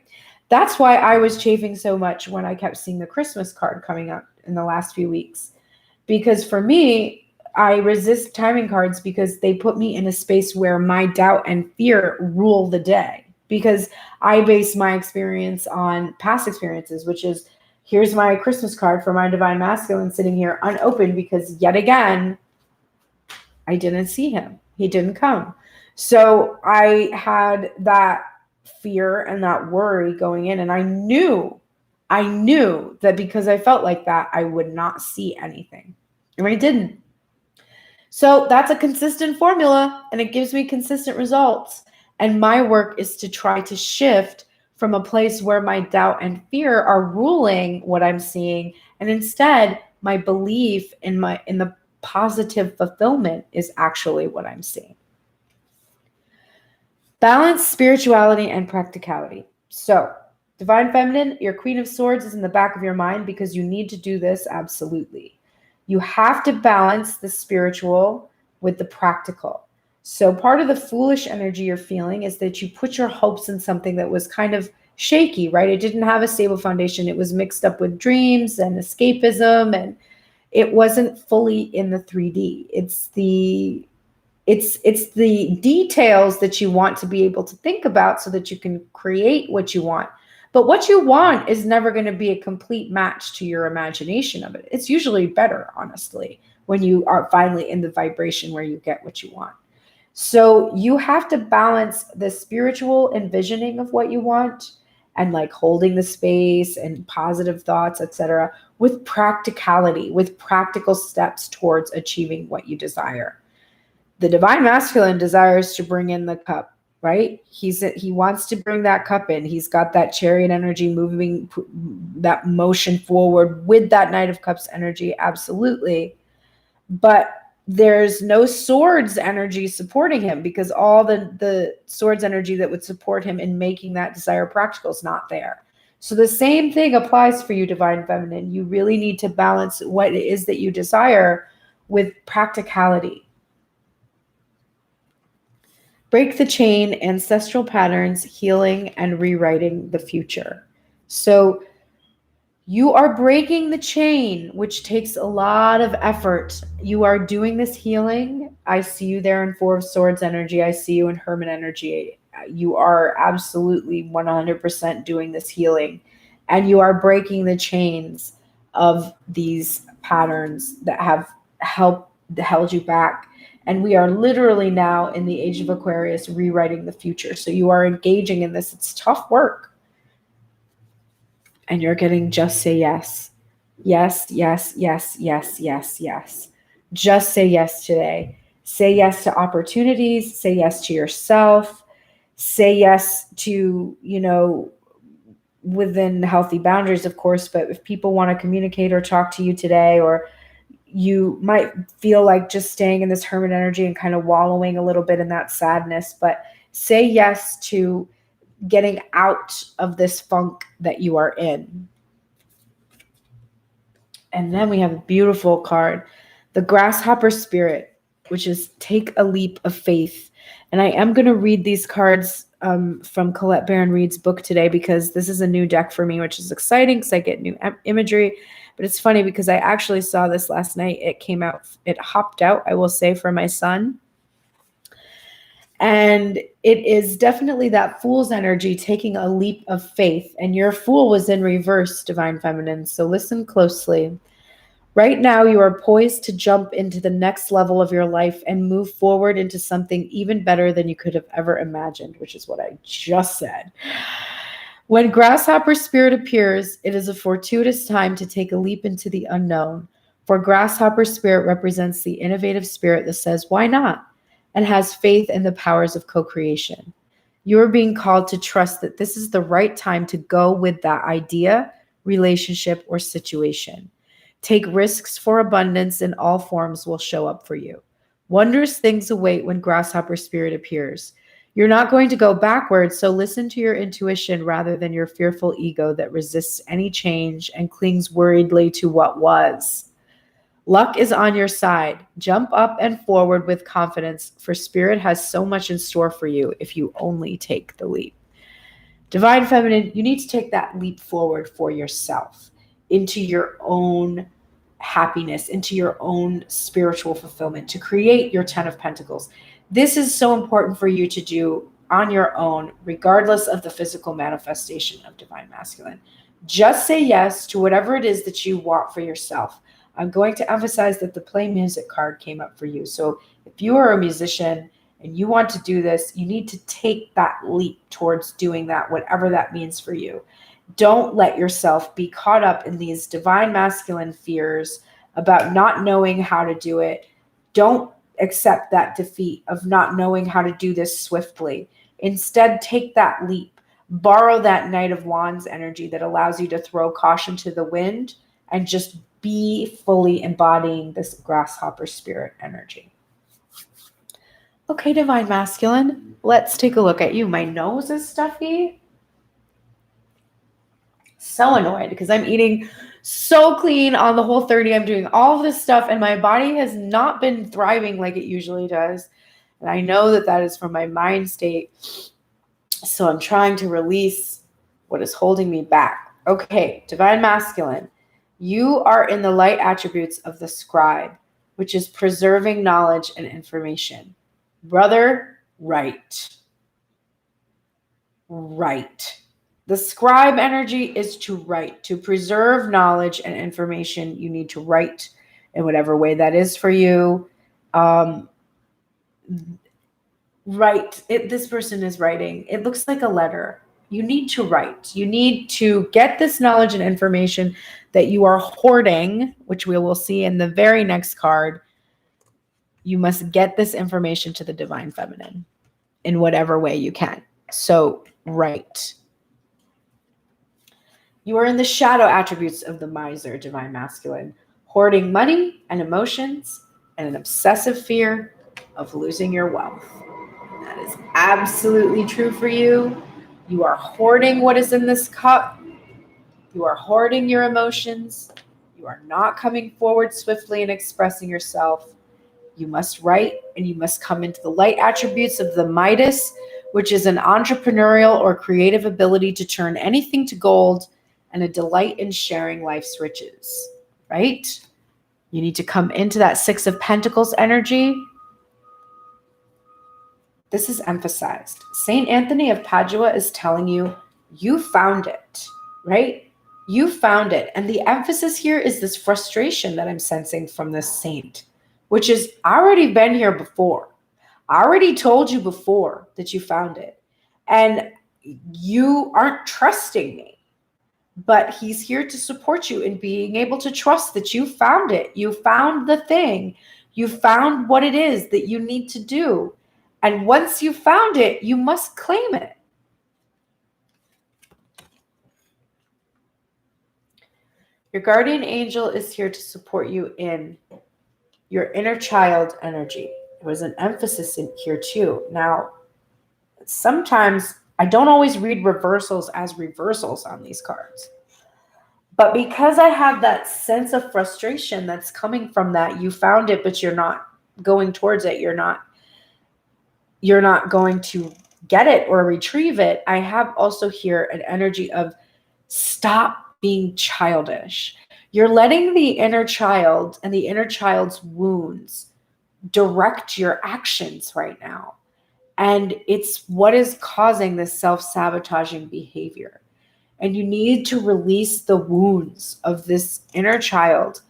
That's why I was chafing so much when I kept seeing the Christmas card coming up in the last few weeks. Because for me, I resist timing cards because they put me in a space where my doubt and fear rule the day. Because I base my experience on past experiences, which is, here's my Christmas card for my divine masculine sitting here unopened because yet again, I didn't see him. He didn't come. So I had that fear and that worry going in, and I knew that because I felt like that, I would not see anything, and I didn't. So that's a consistent formula, and it gives me consistent results. And my work is to try to shift from a place where my doubt and fear are ruling what I'm seeing, and instead my belief in the positive fulfillment is actually what I'm seeing. Balance spirituality and practicality. So, divine feminine, your Queen of Swords is in the back of your mind because you need to do this absolutely. You have to balance the spiritual with the practical. So part of the foolish energy you're feeling is that you put your hopes in something that was kind of shaky, right? It didn't have a stable foundation. It was mixed up with dreams and escapism, and it wasn't fully in the 3D. It's the details that you want to be able to think about so that you can create what you want. But what you want is never going to be a complete match to your imagination of it. It's usually better, honestly, when you are finally in the vibration where you get what you want. So you have to balance the spiritual envisioning of what you want and like holding the space and positive thoughts, etc., with practicality, with practical steps towards achieving what you desire. The divine masculine desires to bring in the cup. right? He wants to bring that cup in. He's got that Chariot energy moving, that motion forward with that Knight of Cups energy, absolutely. But there's no swords energy supporting him, because all the swords energy that would support him in making that desire practical is not there. So the same thing applies for you, Divine Feminine. You really need to balance what it is that you desire with practicality. Break the chain, ancestral patterns, healing, and rewriting the future. So you are breaking the chain, which takes a lot of effort. You are doing this healing. I see you there in Four of Swords energy. I see you in Hermit energy. You are absolutely 100% doing this healing. And you are breaking the chains of these patterns that have held you back. And we are literally now in the age of Aquarius rewriting the future. So you are engaging in this. It's tough work. And you're getting just say yes. Yes, yes, yes, yes, yes, yes. Just say yes today. Say yes to opportunities. Say yes to yourself. Say yes to, within healthy boundaries, of course. But if people want to communicate or talk to you today, or you might feel like just staying in this hermit energy and kind of wallowing a little bit in that sadness, but say yes to getting out of this funk that you are in. And then we have a beautiful card, the Grasshopper Spirit, which is take a leap of faith. And I am going to read these cards from Colette Baron Reid's book today, because this is a new deck for me, which is exciting because I get new imagery. But it's funny because I actually saw this last night. It came out, it hopped out, I will say, for my son. And it is definitely that Fool's energy, taking a leap of faith. And your Fool was in reverse, Divine Feminine. So listen closely. Right now, you are poised to jump into the next level of your life and move forward into something even better than you could have ever imagined, which is what I just said. When Grasshopper Spirit appears, it is a fortuitous time to take a leap into the unknown. For Grasshopper Spirit represents the innovative spirit that says, why not? And has faith in the powers of co-creation. You are being called to trust that this is the right time to go with that idea, relationship, or situation. Take risks for abundance in all forms will show up for you. Wondrous things await when Grasshopper Spirit appears. You're not going to go backwards, so listen to your intuition rather than your fearful ego that resists any change and clings worriedly to what was. Luck is on your side. Jump up and forward with confidence, for Spirit has so much in store for you if you only take the leap. Divine Feminine, you need to take that leap forward for yourself, into your own happiness, into your own spiritual fulfillment, to create your 10 of Pentacles. This is so important for you to do on your own, regardless of the physical manifestation of Divine Masculine. Just say yes to whatever it is that you want for yourself. I'm going to emphasize that the Play Music card came up for you. So if you are a musician and you want to do this, you need to take that leap towards doing that, whatever that means for you. Don't let yourself be caught up in these Divine Masculine fears about not knowing how to do it. Don't accept that defeat of not knowing how to do this swiftly. Instead, take that leap. Borrow that Knight of Wands energy that allows you to throw caution to the wind and just be fully embodying this Grasshopper Spirit energy. Okay, Divine Masculine, let's take a look at you. My nose is stuffy. So annoyed because I'm eating so clean on the Whole30. I'm doing all of this stuff and my body has not been thriving like it usually does. And I know that that is from my mind state. So I'm trying to release what is holding me back. Okay, Divine Masculine, you are in the light attributes of the scribe, which is preserving knowledge and information. Brother, right. Right. The scribe energy is to write, to preserve knowledge and information. You need to write in whatever way that is for you. Write. This person is writing. It looks like a letter. You need to write. You need to get this knowledge and information that you are hoarding, which we will see in the very next card. You must get this information to the Divine Feminine in whatever way you can. So, right. You are in the shadow attributes of the miser, divine masculine, hoarding money and emotions and an obsessive fear of losing your wealth. That is absolutely true for you. You are hoarding what is in this cup. You are hoarding your emotions. You are not coming forward swiftly and expressing yourself. You must write and you must come into the light attributes of the Midas, which is an entrepreneurial or creative ability to turn anything to gold and a delight in sharing life's riches, right? You need to come into that Six of Pentacles energy. This is emphasized. Saint Anthony of Padua is telling you, you found it, right? You found it. And the emphasis here is this frustration that I'm sensing from this saint, which is already been here before. I already told you before that you found it. And you aren't trusting me. But he's here to support you in being able to trust that you found it. You found the thing. You found what it is that you need to do. And once you found it, you must claim it. Your guardian angel is here to support you in your inner child energy. There was an emphasis in here too. Now, sometimes I don't always read reversals as reversals on these cards. But because I have that sense of frustration that's coming from that, you found it, but you're not going towards it. You're not going to get it or retrieve it. I have also here an energy of stop being childish. You're letting the inner child and the inner child's wounds direct your actions right now. And it's what is causing this self-sabotaging behavior. And you need to release the wounds of this inner child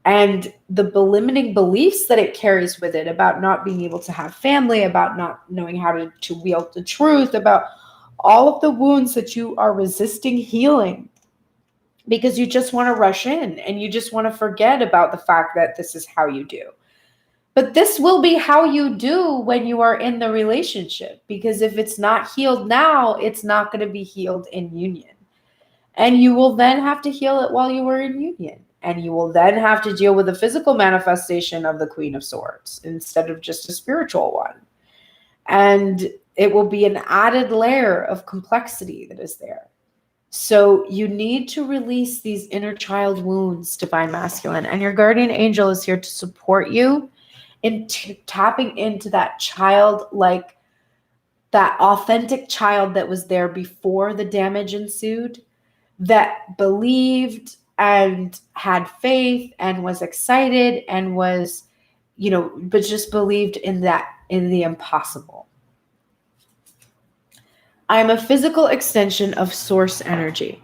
and the limiting beliefs that it carries with it about not being able to have family, about not knowing how to wield the truth, about all of the wounds that you are resisting healing because you just want to rush in and you just want to forget about the fact that this is how you do. But this will be how you do when you are in the relationship, because if it's not healed now, it's not going to be healed in union. And you will then have to heal it while you were in union. And you will then have to deal with the physical manifestation of the Queen of Swords instead of just a spiritual one. And it will be an added layer of complexity that is there. So you need to release these inner child wounds, divine masculine. And your guardian angel is here to support you in tapping into that child, like that authentic child that was there before the damage ensued, that believed and had faith and was excited and was, but just believed in the impossible. I am a physical extension of source energy.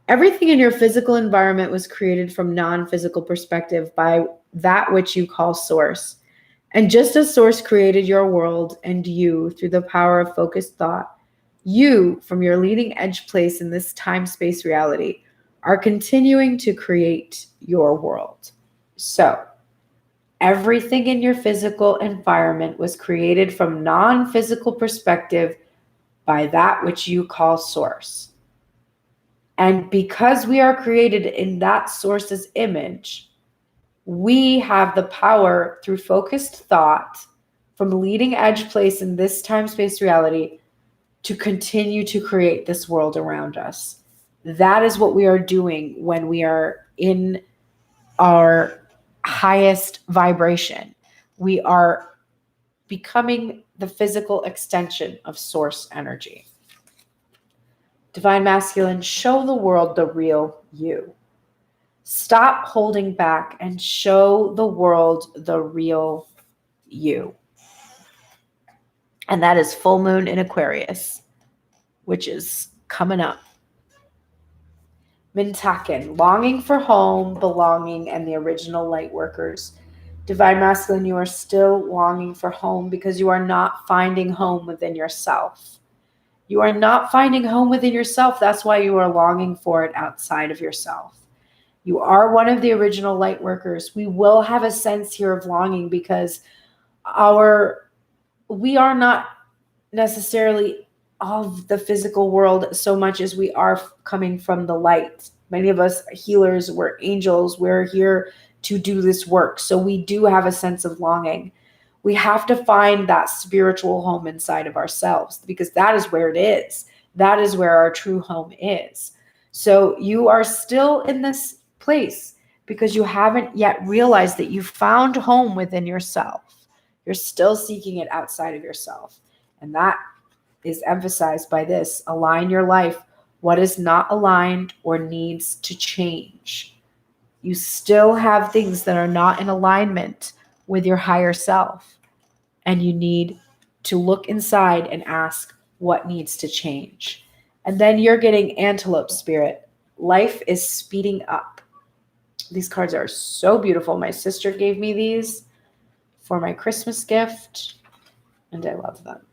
Everything in your physical environment was created from non-physical perspective by that which you call source. And just as source created your world and you through the power of focused thought, you, from your leading edge place in this time-space reality, are continuing to create your world. So, everything in your physical environment was created from non-physical perspective by that which you call source. And because we are created in that source's image, we have the power through focused thought from leading edge place in this time-space reality to continue to create this world around us. That is what we are doing when we are in our highest vibration. We are becoming the physical extension of source energy. Divine masculine, show the world the real you. Stop holding back and show the world the real you. And that is full moon in Aquarius, which is coming up. Mintaken, longing for home, belonging, and the original light workers. Divine masculine, you are still longing for home because you are not finding home within yourself. You are not finding home within yourself. That's why you are longing for it outside of yourself. You are one of the original light workers. We will have a sense here of longing because we are not necessarily of the physical world so much as we are coming from the light. Many of us are healers, we're angels, we're here to do this work. So we do have a sense of longing. We have to find that spiritual home inside of ourselves because that is where it is. That is where our true home is. So you are still in this place because you haven't yet realized that you found home within yourself. You're still seeking it outside of yourself. And that is emphasized by this: align your life. What is not aligned or needs to change? You still have things that are not in alignment with your higher self. And you need to look inside and ask what needs to change. And then you're getting antelope spirit. Life is speeding up. These cards are so beautiful. My sister gave me these for my Christmas gift, and I love them.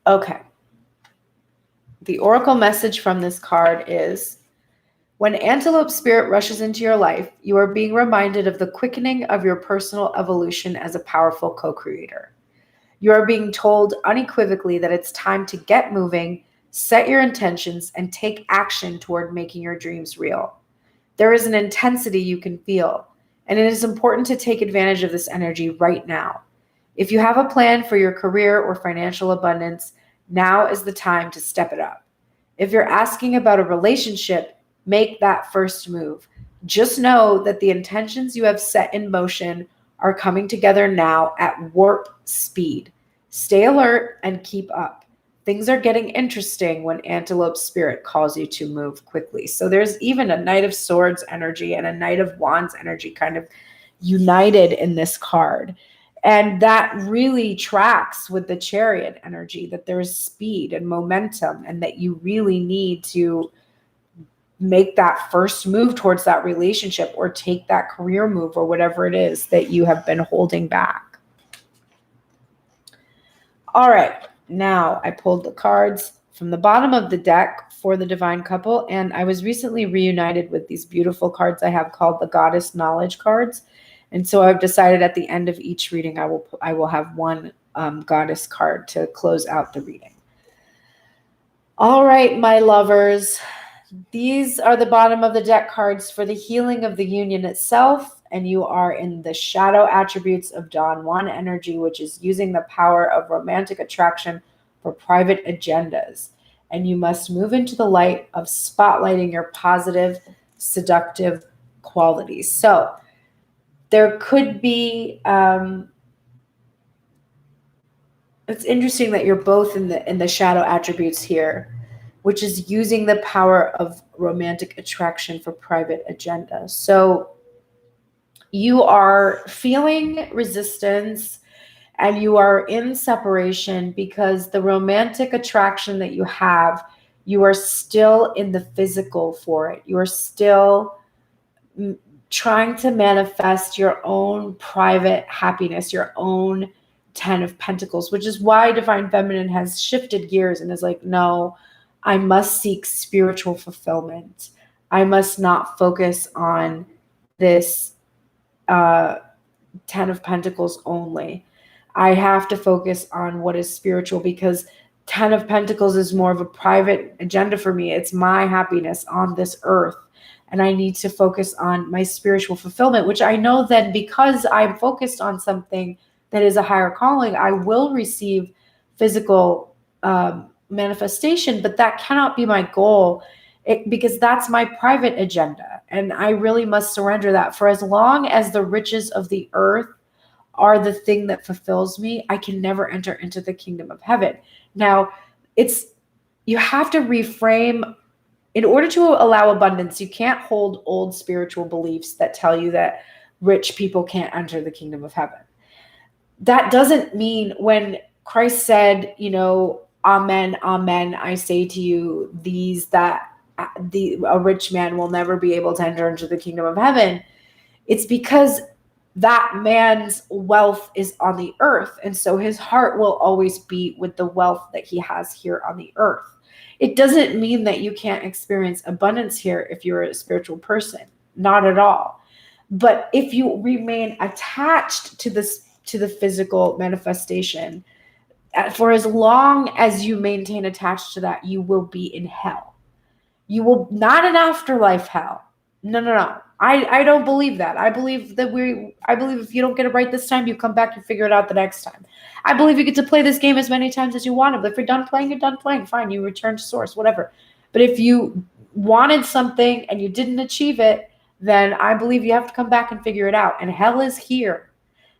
Okay. The oracle message from this card is: when antelope spirit rushes into your life, you are being reminded of the quickening of your personal evolution as a powerful co-creator. You are being told unequivocally that it's time to get moving, set your intentions, and take action toward making your dreams real. There is an intensity you can feel, and it is important to take advantage of this energy right now. If you have a plan for your career or financial abundance, now is the time to step it up. If you're asking about a relationship, make that first move. Just know that the intentions you have set in motion are coming together now at warp speed. Stay alert and keep up. Things are getting interesting when antelope spirit calls you to move quickly. So there's even a Knight of Swords energy and a Knight of Wands energy kind of united in this card. And that really tracks with the Chariot energy, that there's speed and momentum and that you really need to make that first move towards that relationship or take that career move or whatever it is that you have been holding back. All right, now I pulled the cards from the bottom of the deck for the divine couple, and I was recently reunited with these beautiful cards I have called the Goddess Knowledge cards. And so I've decided at the end of each reading, I will have one goddess card to close out the reading. All right, my lovers, these are the bottom of the deck cards for the healing of the union itself. And you are in the shadow attributes of Dawn 1 energy, which is using the power of romantic attraction for private agendas. And you must move into the light of spotlighting your positive, seductive qualities. So there could be, it's interesting that you're both in the shadow attributes here, which is using the power of romantic attraction for private agenda. So you are feeling resistance and you are in separation because the romantic attraction that you have, you are still in the physical for it. You are still trying to manifest your own private happiness, your own 10 of Pentacles, which is why Divine Feminine has shifted gears and is like, no, I must seek spiritual fulfillment. I must not focus on this 10 of Pentacles only. I have to focus on what is spiritual because 10 of Pentacles is more of a private agenda for me. It's my happiness on this earth. And I need to focus on my spiritual fulfillment, which I know then because I'm focused on something that is a higher calling, I will receive physical manifestation, but that cannot be my goal because that's my private agenda. And I really must surrender that. For as long as the riches of the earth are the thing that fulfills me, I can never enter into the kingdom of heaven. Now, you have to reframe. In order to allow abundance, you can't hold old spiritual beliefs that tell you that rich people can't enter the kingdom of heaven. That doesn't mean when Christ said, amen, amen, I say to you, a rich man will never be able to enter into the kingdom of heaven. It's because that man's wealth is on the earth. And so his heart will always be with the wealth that he has here on the earth. It doesn't mean that you can't experience abundance here if you're a spiritual person. Not at all. But if you remain attached to the physical manifestation, For as long as you maintain attached to that, you will be in hell. You will not an afterlife hell. No. I don't believe that. I believe if you don't get it right this time, you come back and figure it out the next time. I believe you get to play this game as many times as you want to, but if you're done playing, you're done playing. Fine, you return to source, whatever. But if you wanted something and you didn't achieve it, then I believe you have to come back and figure it out. And hell is here.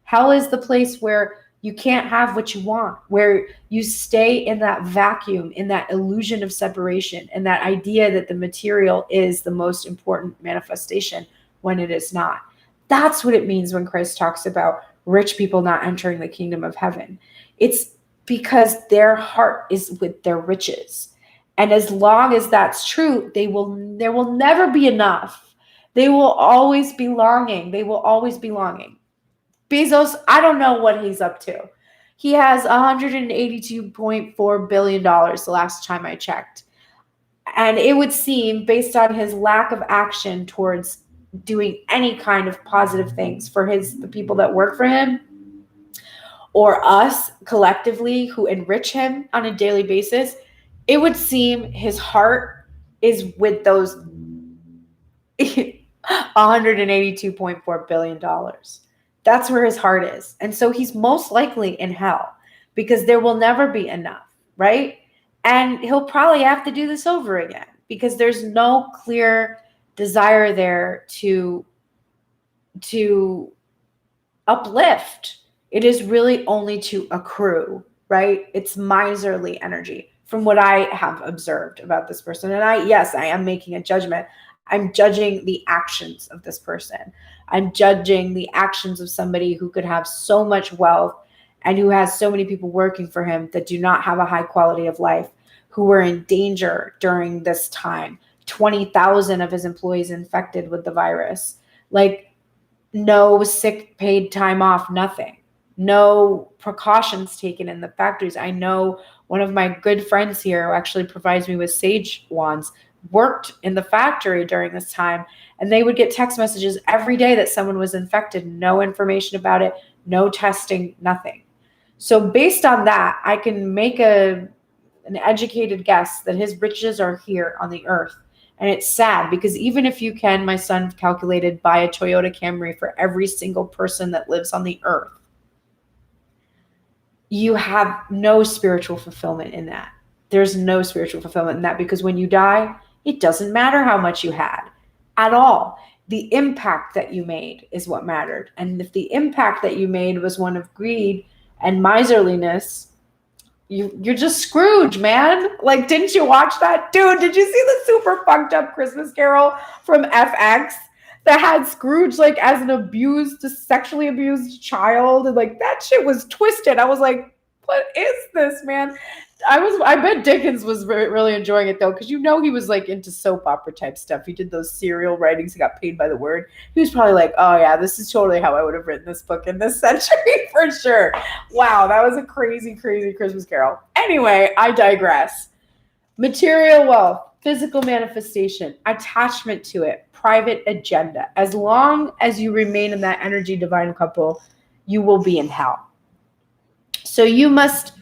Hell is the place where you can't have what you want, where you stay in that vacuum, in that illusion of separation, and that idea that the material is the most important manifestation when it is not. That's what it means when Christ talks about rich people not entering the kingdom of heaven. It's because their heart is with their riches. And as long as that's true, there will never be enough. They will always be longing. They will always be longing. Bezos, I don't know what he's up to. He has $182.4 billion the last time I checked. And it would seem, based on his lack of action towards doing any kind of positive things for the people that work for him, or us collectively who enrich him on a daily basis, it would seem his heart is with those $182.4 billion. That's where his heart is. And so he's most likely in hell because there will never be enough, right? And he'll probably have to do this over again because there's no clear desire there to uplift. It is really only to accrue, right? It's miserly energy from what I have observed about this person. And I am making a judgment. I'm judging the actions of this person. I'm judging the actions of somebody who could have so much wealth and who has so many people working for him that do not have a high quality of life, who were in danger during this time. 20,000 of his employees infected with the virus. Like, no sick paid time off, nothing. No precautions taken in the factories. I know one of my good friends here who actually provides me with sage wands worked in the factory during this time, and they would get text messages every day that someone was infected, no information about it, no testing, nothing. So based on that, I can make an educated guess that his riches are here on the earth. And it's sad because even if you can, my son calculated, buy a Toyota Camry for every single person that lives on the earth, you have no spiritual fulfillment in that. There's no spiritual fulfillment in that because when you die, it doesn't matter how much you had at all. The impact that you made is what mattered. And if the impact that you made was one of greed and miserliness, you're just Scrooge, man. Like, didn't you watch that? Dude, did you see the super fucked up Christmas Carol from FX that had Scrooge like as an sexually abused child? And like that shit was twisted. I was like, what is this, man? I bet Dickens was really enjoying it though, because he was like into soap opera type stuff. He did those serial writings. He got paid by the word. He was probably like, oh yeah, this is totally how I would have written this book in this century for sure. Wow, that was a crazy, crazy Christmas Carol. Anyway, I digress. Material wealth, physical manifestation, attachment to it, private agenda. As long as you remain in that energy divine couple, you will be in hell. So you must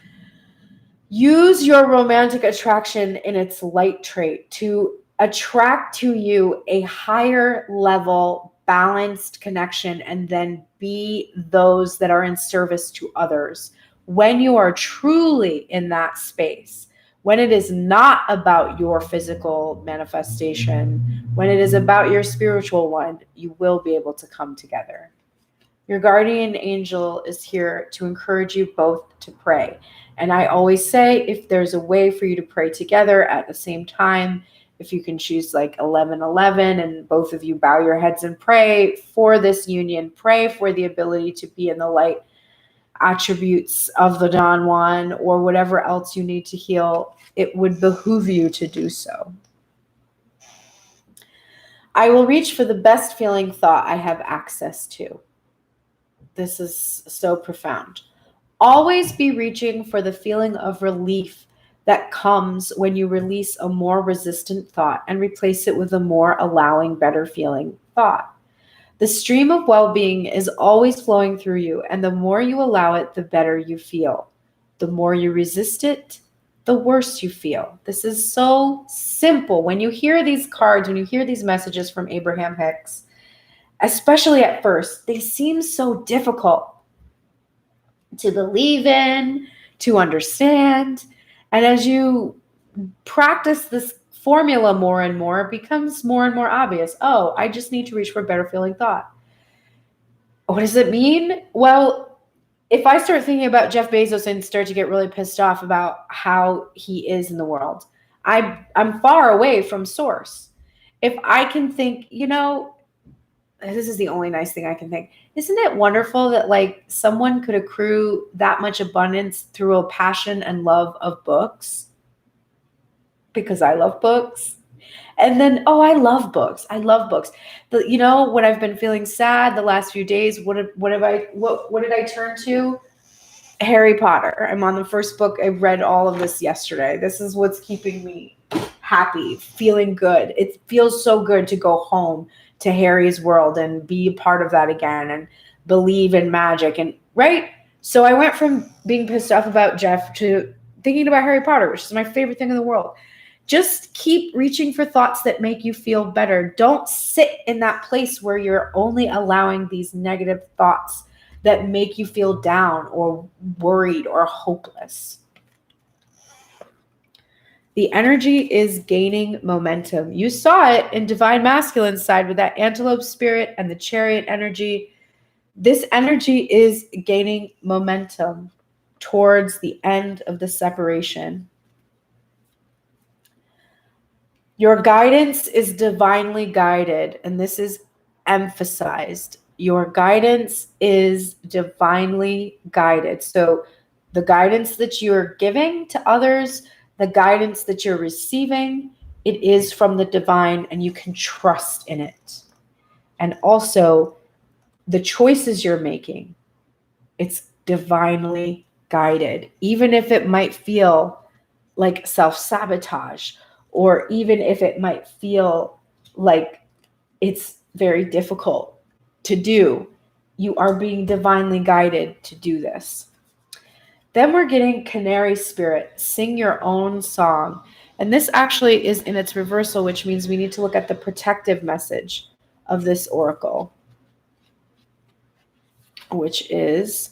use your romantic attraction in its light trait to attract to you a higher level, balanced connection, and then be those that are in service to others. When you are truly in that space, when it is not about your physical manifestation, when it is about your spiritual one, you will be able to come together. Your guardian angel is here to encourage you both to pray. And I always say, if there's a way for you to pray together at the same time, if you can choose like 11:11 and both of you bow your heads and pray for this union, pray for the ability to be in the light attributes of the Don Juan or whatever else you need to heal, it would behoove you to do so. I will reach for the best feeling thought I have access to. This is so profound. Always be reaching for the feeling of relief that comes when you release a more resistant thought and replace it with a more allowing, better feeling thought. The stream of well-being is always flowing through you, and the more you allow it, the better you feel. The more you resist it, the worse you feel. This is so simple. When you hear these cards, when you hear these messages from Abraham Hicks, especially at first, they seem so difficult to believe in, to understand. And as you practice this formula more and more, it becomes more and more obvious. Oh, I just need to reach for a better feeling thought. What does it mean? Well, if I start thinking about Jeff Bezos and start to get really pissed off about how he is in the world, I'm far away from source. If I can think, this is the only nice thing I can think. Isn't it wonderful that like someone could accrue that much abundance through a passion and love of books? Because I love books. And then, I love books. I love books. When I've been feeling sad the last few days, what did I turn to? Harry Potter. I'm on the first book. I read all of this yesterday. This is what's keeping me happy, feeling good. It feels so good to go home to Harry's world and be a part of that again and believe in magic. And right. So I went from being pissed off about Jeff to thinking about Harry Potter, which is my favorite thing in the world. Just keep reaching for thoughts that make you feel better. Don't sit in that place where you're only allowing these negative thoughts that make you feel down or worried or hopeless. The energy is gaining momentum. You saw it in Divine Masculine side with that antelope spirit and the Chariot energy. This energy is gaining momentum towards the end of the separation. Your guidance is divinely guided, and this is emphasized. Your guidance is divinely guided. So the guidance that you're giving to others, the guidance that you're receiving, it is from the divine, and you can trust in it. And also the choices you're making, it's divinely guided, even if it might feel like self-sabotage, or even if it might feel like it's very difficult to do, you are being divinely guided to do this. Then we're getting Canary Spirit, sing your own song. And this actually is in its reversal, which means we need to look at the protective message of this oracle, which is,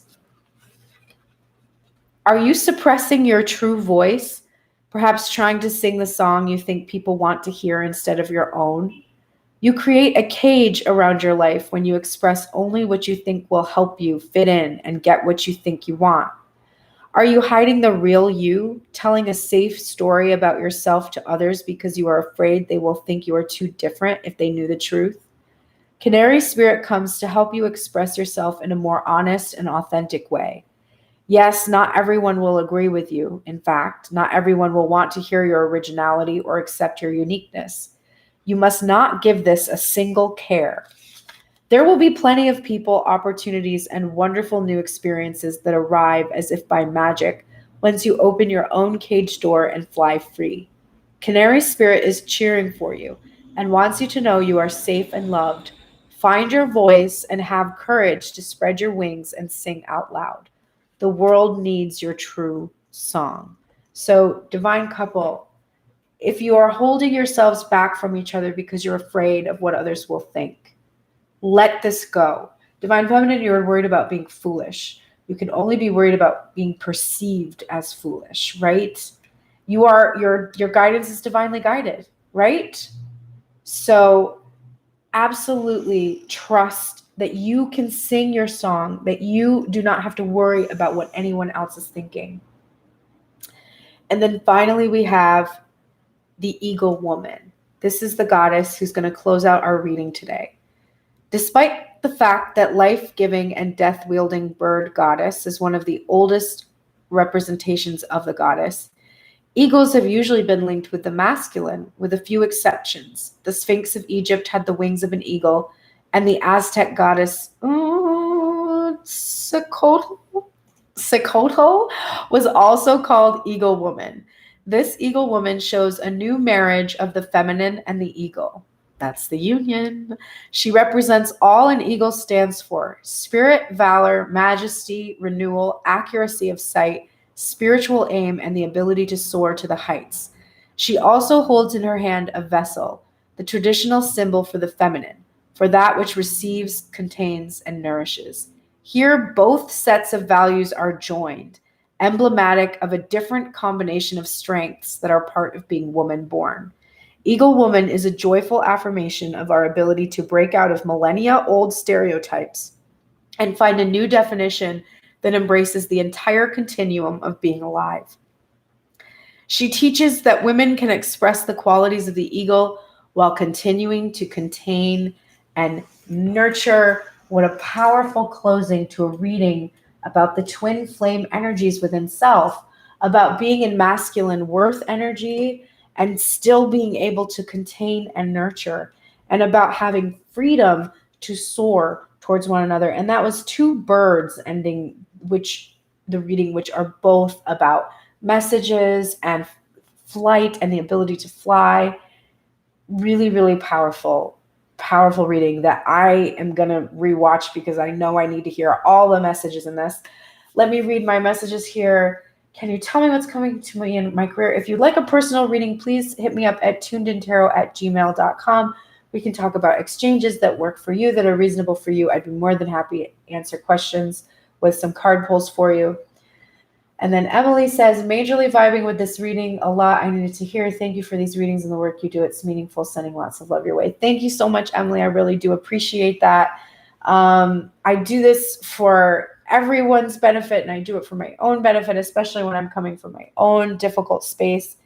are you suppressing your true voice? Perhaps trying to sing the song you think people want to hear instead of your own? You create a cage around your life when you express only what you think will help you fit in and get what you think you want. Are you hiding the real you, telling a safe story about yourself to others because you are afraid they will think you are too different if they knew the truth? Canary Spirit comes to help you express yourself in a more honest and authentic way. Yes, not everyone will agree with you. In fact, not everyone will want to hear your originality or accept your uniqueness. You must not give this a single care. There will be plenty of people, opportunities, and wonderful new experiences that arrive as if by magic once you open your own cage door and fly free. Canary Spirit is cheering for you and wants you to know you are safe and loved. Find your voice and have courage to spread your wings and sing out loud. The world needs your true song. So, divine couple, if you are holding yourselves back from each other because you're afraid of what others will think, let this go. Divine feminine, you're worried about being foolish. You can only be worried about being perceived as foolish, right? Your guidance is divinely guided, right? So absolutely trust that you can sing your song, that you do not have to worry about what anyone else is thinking. And then finally, we have the Eagle Woman. This is the goddess who's going to close out our reading today. Despite the fact that life-giving and death-wielding bird goddess is one of the oldest representations of the goddess, eagles have usually been linked with the masculine, with a few exceptions. The Sphinx of Egypt had the wings of an eagle, and the Aztec goddess Secotl was also called Eagle Woman. This Eagle Woman shows a new marriage of the feminine and the eagle. That's the union. She represents all an eagle stands for: spirit, valor, majesty, renewal, accuracy of sight, spiritual aim, and the ability to soar to the heights. She also holds in her hand a vessel, the traditional symbol for the feminine, for that which receives, contains, and nourishes. Here, both sets of values are joined, emblematic of a different combination of strengths that are part of being woman born. Eagle Woman is a joyful affirmation of our ability to break out of millennia old stereotypes and find a new definition that embraces the entire continuum of being alive. She teaches that women can express the qualities of the eagle while continuing to contain and nurture. What a powerful closing to a reading about the twin flame energies within self, about being in masculine worth energy and still being able to contain and nurture, and about having freedom to soar towards one another. And that was two birds ending, which the reading, which are both about messages and flight and the ability to fly. Really, really powerful, powerful reading that I am going to rewatch because I know I need to hear all the messages in this. Let me read my messages here. Can you tell me what's coming to me in my career? If you'd like a personal reading, please hit me up at tunedintarot@gmail.com. We can talk about exchanges that work for you, that are reasonable for you. I'd be more than happy to answer questions with some card pulls for you. And then Emily says, majorly vibing with this reading a lot. I needed to hear. Thank you for these readings and the work you do. It's meaningful. Sending lots of love your way. Thank you so much, Emily. I really do appreciate that. I do this for everyone's benefit, and I do it for my own benefit, especially when I'm coming from my own difficult space.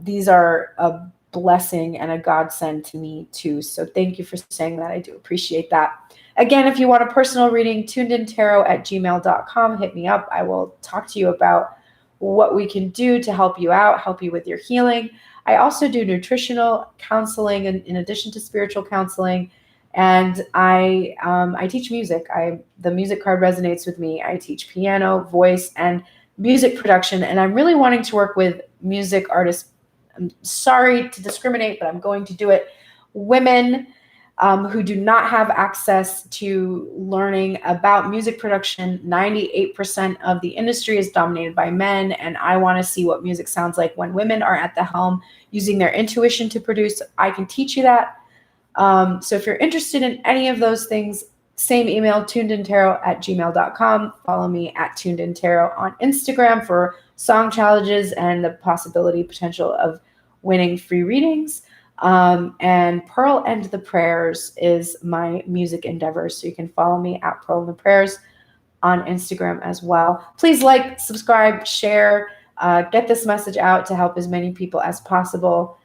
These are a blessing and a godsend to me too. So thank you for saying that. I do appreciate that. Again, if you want a personal reading, tunedintarot@gmail.com, hit me up. I will talk to you about what we can do to help you out, help you with your healing. I also do nutritional counseling in addition to spiritual counseling. And I teach music. The music card resonates with me. I teach piano, voice, and music production. And I'm really wanting to work with music artists. I'm sorry to discriminate, but I'm going to do it. Women who do not have access to learning about music production. 98% of the industry is dominated by men, and I want to see what music sounds like when women are at the helm using their intuition to produce. I can teach you that. So if you're interested in any of those things, same email, tunedintarot@gmail.com. Follow me at tunedintarot on Instagram for song challenges and the possibility, potential of winning free readings. And Pearl and the Prayers is my music endeavor. So you can follow me at Pearl and the Prayers on Instagram as well. Please like, subscribe, share, get this message out to help as many people as possible.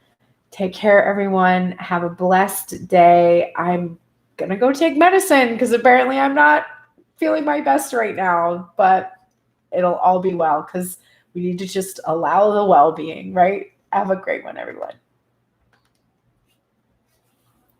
Take care, everyone. Have a blessed day. I'm going to go take medicine because apparently I'm not feeling my best right now, but it'll all be well because we need to just allow the well-being, right? Have a great one, everyone.